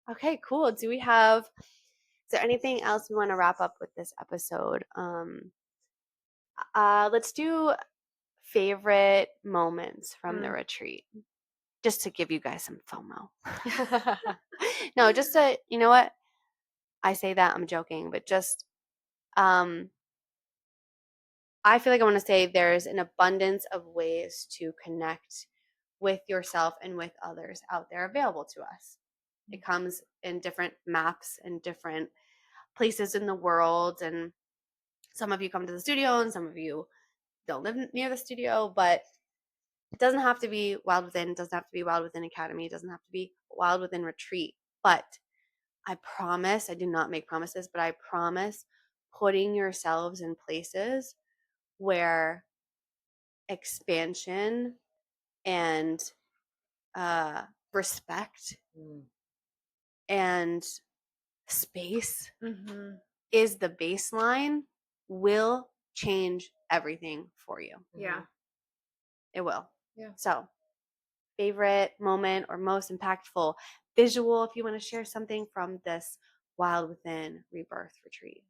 Okay, cool. Is there anything else we want to wrap up with this episode? Let's do favorite moments from the retreat, just to give you guys some FOMO. No, just to, you know what? I say that, I'm joking, but just, I feel like I want to say there's an abundance of ways to connect with yourself and with others out there available to us. It comes in different maps and different places in the world, and some of you come to the studio and some of you don't live near the studio, but it doesn't have to be Wild Within. It doesn't have to be Wild Within Academy. It doesn't have to be Wild Within Retreat. But I promise, I do not make promises, but I promise putting yourselves in places where expansion and respect and space is the baseline will change everything for you. Yeah. It will. Yeah. So, favorite moment or most impactful visual, if you want to share something from this Wild Within Rebirth retreat.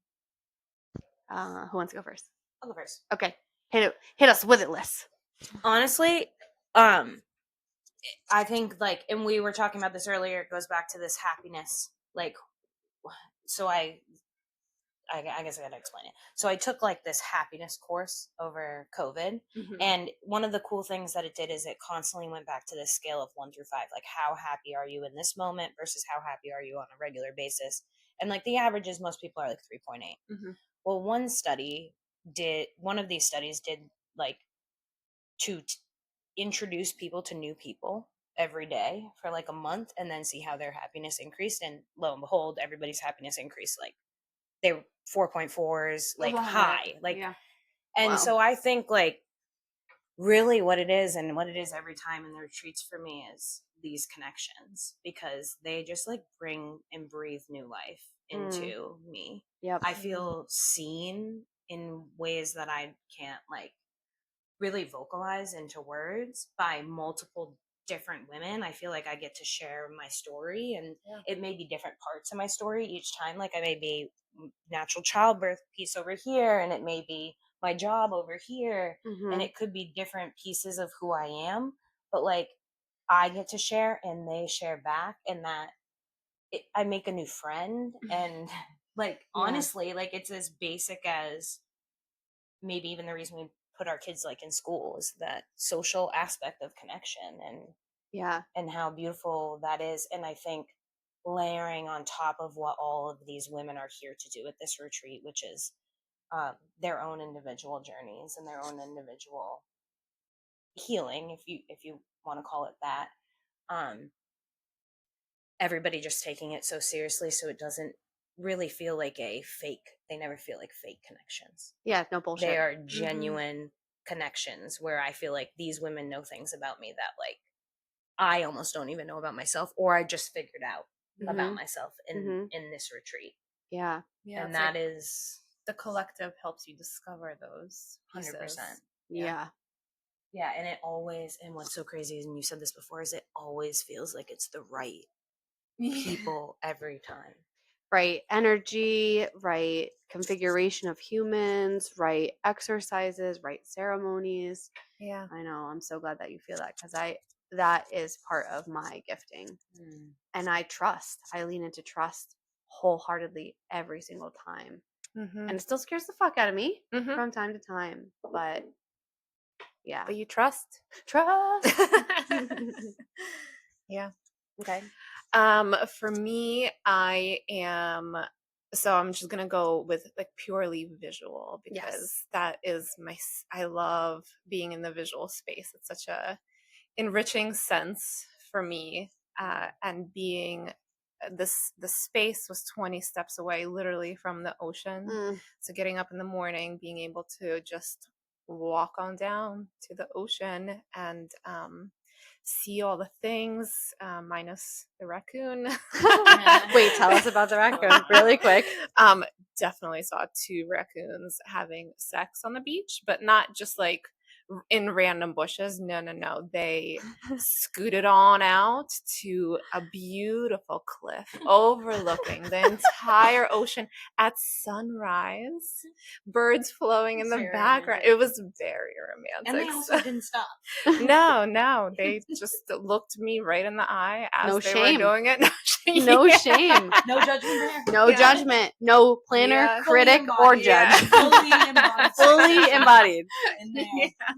Who wants to go first? I'll go first. Okay. Hit us with it, Liz. Honestly, I think, like, and we were talking about this earlier, it goes back to this happiness. Like, so I guess I gotta explain it. So I took like this happiness course over COVID. And one of the cool things that it did is it constantly went back to this scale of 1 through 5. Like, how happy are you in this moment versus how happy are you on a regular basis? And like the average is most people are like 3.8. Mm-hmm. Well, one of these studies did like to introduce people to new people every day for like a month and then see how their happiness increased. And lo and behold, everybody's happiness increased. Like they were 4.4s, like high. Like, yeah. and Wow. so I think like really what it is and what it is every time in the retreats for me is these connections, because they just like bring and breathe new life into me. Yep. I feel seen in ways that I can't like really vocalize into words by multiple different women. I feel like I get to share my story, and it may be different parts of my story each time. Like I may be natural childbirth piece over here, and it may be my job over here, and it could be different pieces of who I am, but like I get to share and they share back, and that I make a new friend. And like honestly, like it's as basic as maybe even the reason we put our kids like in school is that social aspect of connection and how beautiful that is. And I think layering on top of what all of these women are here to do at this retreat, which is their own individual journeys and their own individual healing, if you want to call it that, everybody just taking it so seriously, so it doesn't really feel like they never feel like fake connections. Yeah, no bullshit. They are genuine connections where I feel like these women know things about me that like I almost don't even know about myself, or I just figured out about myself in this retreat. Yeah. And that is the collective helps you discover those pieces. 100%. Yeah. Yeah, and it always, and what's so crazy, and you said this before, is it always feels like it's the right people every time. Right energy, right configuration of humans, right exercises, right ceremonies. Yeah. I know. I'm so glad that you feel that, because that is part of my gifting. And I lean into trust wholeheartedly every single time. And it still scares the fuck out of me from time to time. But yeah. But you trust. Yeah. Okay. For me, I'm just gonna go with like purely visual, because that is I love being in the visual space. It's such a enriching sense for me, and being the space was 20 steps away literally from the ocean. So getting up in the morning, being able to just walk on down to the ocean and see all the things, minus the raccoon. Wait, tell us about the raccoon really quick. Definitely saw 2 raccoons having sex on the beach, but not just like in random bushes. No. They scooted on out to a beautiful cliff overlooking the entire ocean at sunrise. Birds flowing in the background. Romantic. It was very romantic. And they also didn't stop. No. They just looked me right in the eye as No they shame. were doing it. No shame. No judgment there. No judgment. No planner, critic, or judge. Fully embodied. Fully embodied. In there.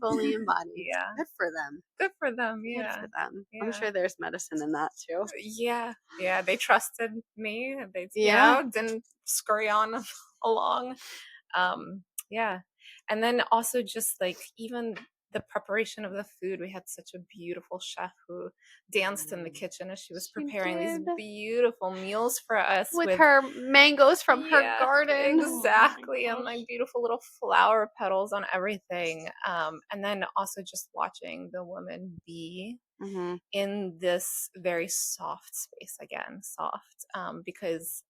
Fully embodied. Yeah. Good for them. Good for them. Yeah. Good for them. Yeah. I'm sure there's medicine in that too. Yeah. They trusted me. They didn't scurry on along. Yeah. And then also just like even the preparation of the food. We had such a beautiful chef who danced in the kitchen as she was preparing these beautiful meals for us with her mangoes from her garden. Exactly. And like beautiful little flower petals on everything. And then also just watching the women be in this very soft space, again, soft, because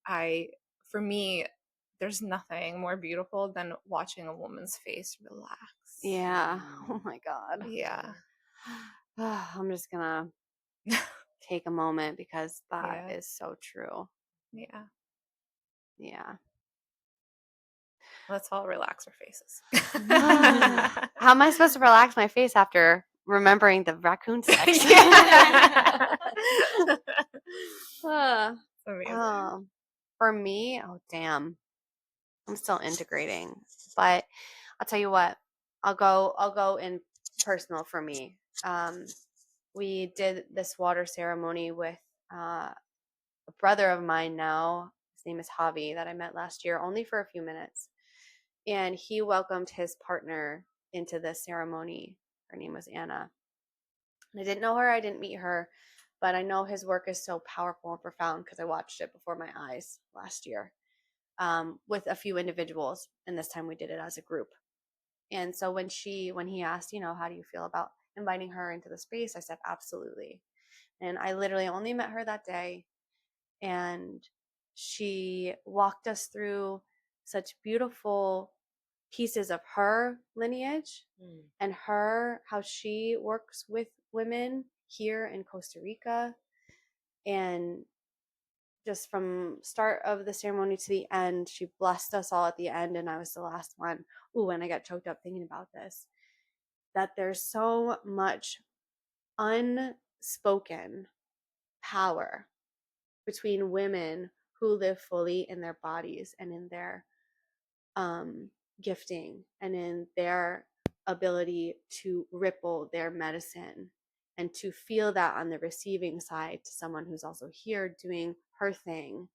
for me, there's nothing more beautiful than watching a woman's face relax. Yeah. Oh my God. Yeah. I'm just gonna take a moment, because that is so true. Yeah. Yeah. Let's all relax our faces. How am I supposed to relax my face after remembering the raccoon sex? For me, oh damn, I'm still integrating, but I'll tell you what, I'll go in personal for me. We did this water ceremony with a brother of mine now, His name is Javi, that I met last year only for a few minutes. And he welcomed his partner into the ceremony. Her name was Anna. And I didn't know her, I didn't meet her, but I know his work is so powerful and profound because I watched it before my eyes last year, with a few individuals. And this time we did it as a group. And so when he asked, how do you feel about inviting her into the space? I said, absolutely. And I literally only met her that day. And she walked us through such beautiful pieces of her lineage and how she works with women here in Costa Rica. And just from start of the ceremony to the end, she blessed us all at the end, and I was the last one. Ooh, and I got choked up thinking about this, that there's so much unspoken power between women who live fully in their bodies and in their gifting and in their ability to ripple their medicine, and to feel that on the receiving side to someone who's also here doing her thing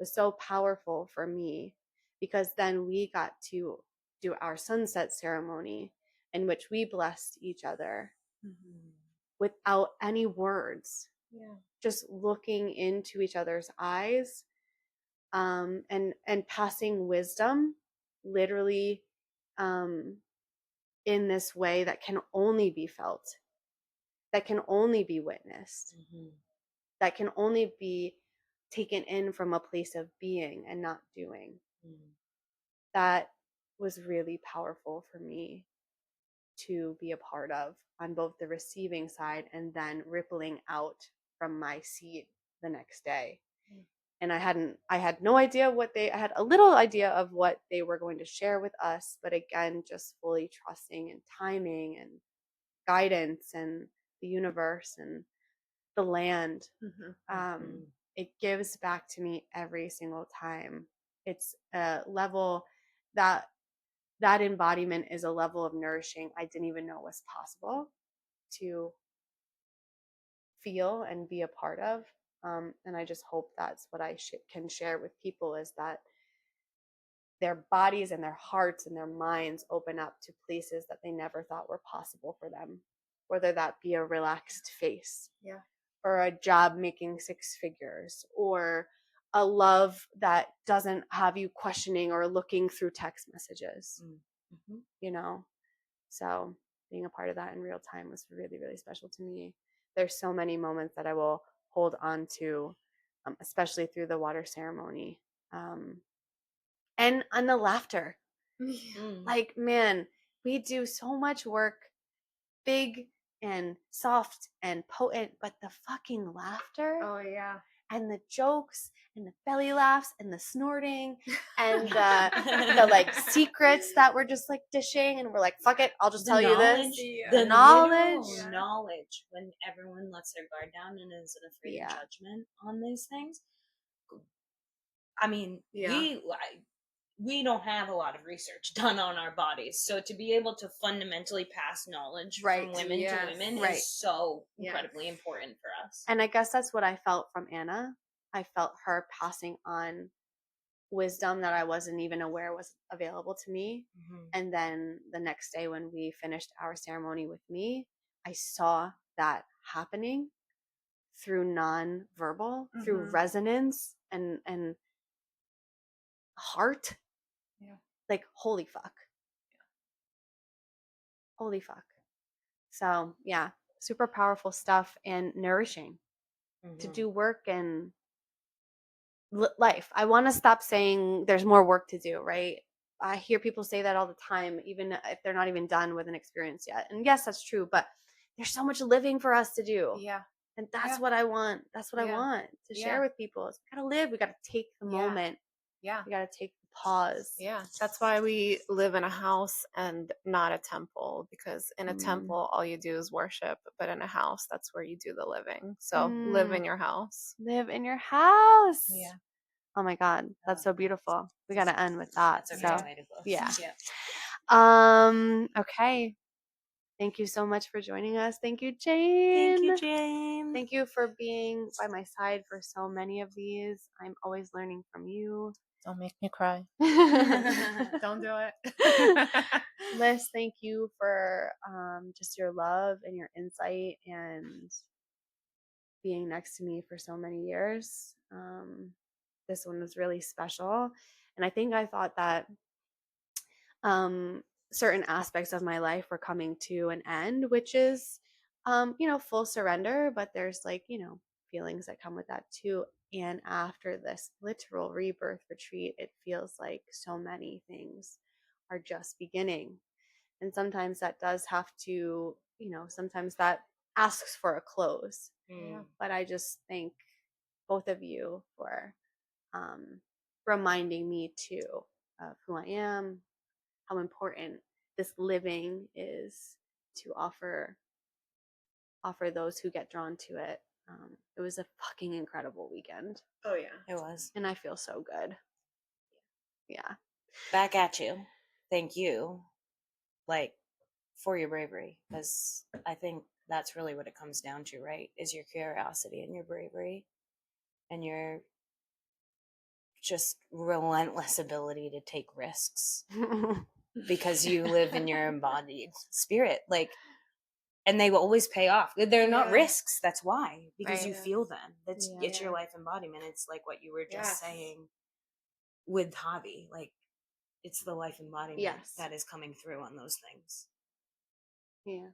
was so powerful for me, because then we got to do our sunset ceremony in which we blessed each other without any words, just looking into each other's eyes, and passing wisdom literally, in this way that can only be felt, that can only be witnessed, that can only be taken in from a place of being and not doing. That was really powerful for me to be a part of on both the receiving side and then rippling out from my seat the next day. And I had no idea I had a little idea of what they were going to share with us, but again, just fully trusting and timing and guidance and the universe and the land. It gives back to me every single time. It's a level that embodiment is a level of nourishing I didn't even know was possible to feel and be a part of. And I just hope that's what I can share with people, is that their bodies and their hearts and their minds open up to places that they never thought were possible for them, whether that be a relaxed face, or a job making six figures, or a love that doesn't have you questioning or looking through text messages. So being a part of that in real time was really, really special to me. There's so many moments that I will hold on to, especially through the water ceremony, and on the laughter. Like, man, we do so much work, big and soft and potent, but the fucking laughter, and the jokes and the belly laughs and the snorting and the like secrets that we're just like dishing, and we're like, fuck it, I'll just tell you this. The knowledge when everyone lets their guard down and isn't afraid of judgment on these things. I mean, we don't have a lot of research done on our bodies, so to be able to fundamentally pass knowledge from women to women is so incredibly important for us. And I guess that's what I felt from Anna. I felt her passing on wisdom that I wasn't even aware was available to me. And then the next day when we finished our ceremony with me, I saw that happening through non-verbal, through resonance and heart. Like, holy fuck. Holy fuck. So yeah, super powerful stuff and nourishing to do work and life. I want to stop saying there's more work to do, right? I hear people say that all the time, even if they're not even done with an experience yet. And yes, that's true, but there's so much living for us to do. And that's what I want. That's what I want to share with people. Is we gotta live. We gotta take the moment. We gotta take the pause. That's why we live in a house and not a temple, because in a temple all you do is worship, but in a house that's where you do the living. So live in your house. Live in your house. Oh my God, that's so beautiful. We gotta end with that. That's a great way to close. Okay. Thank you so much for joining us. Thank you, Jane. Thank you, Jane. Thank you for being by my side for so many of these. I'm always learning from you. Don't make me cry. Liz, Don't do it. thank you for just your love and your insight and being next to me for so many years. This one was really special. And I think I thought that certain aspects of my life were coming to an end, which is, full surrender, but there's like, feelings that come with that too. And after this literal rebirth retreat, it feels like so many things are just beginning. And sometimes that does have to, sometimes that asks for a close. Yeah. But I just thank both of you for reminding me too of who I am, how important this living is to offer those who get drawn to it. It was a fucking incredible weekend. Oh yeah. It was. And I feel so good. Yeah. Back at you. Thank you. Like, for your bravery. Because I think that's really what it comes down to, right? Is your curiosity and your bravery. And your just relentless ability to take risks. Because you live in your embodied spirit. Like, and they will always pay off. They're not risks. That's why. Because you feel them. It's your life embodiment. It's like what you were just saying with Javi. Like, it's the life embodiment that is coming through on those things. Yeah.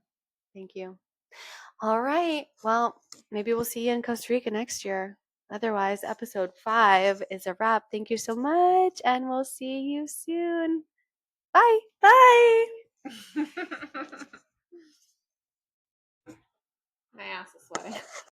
Thank you. All right. Well, maybe we'll see you in Costa Rica next year. Otherwise, episode 5 is a wrap. Thank you so much, and we'll see you soon. Bye. Bye. My ass is sweating.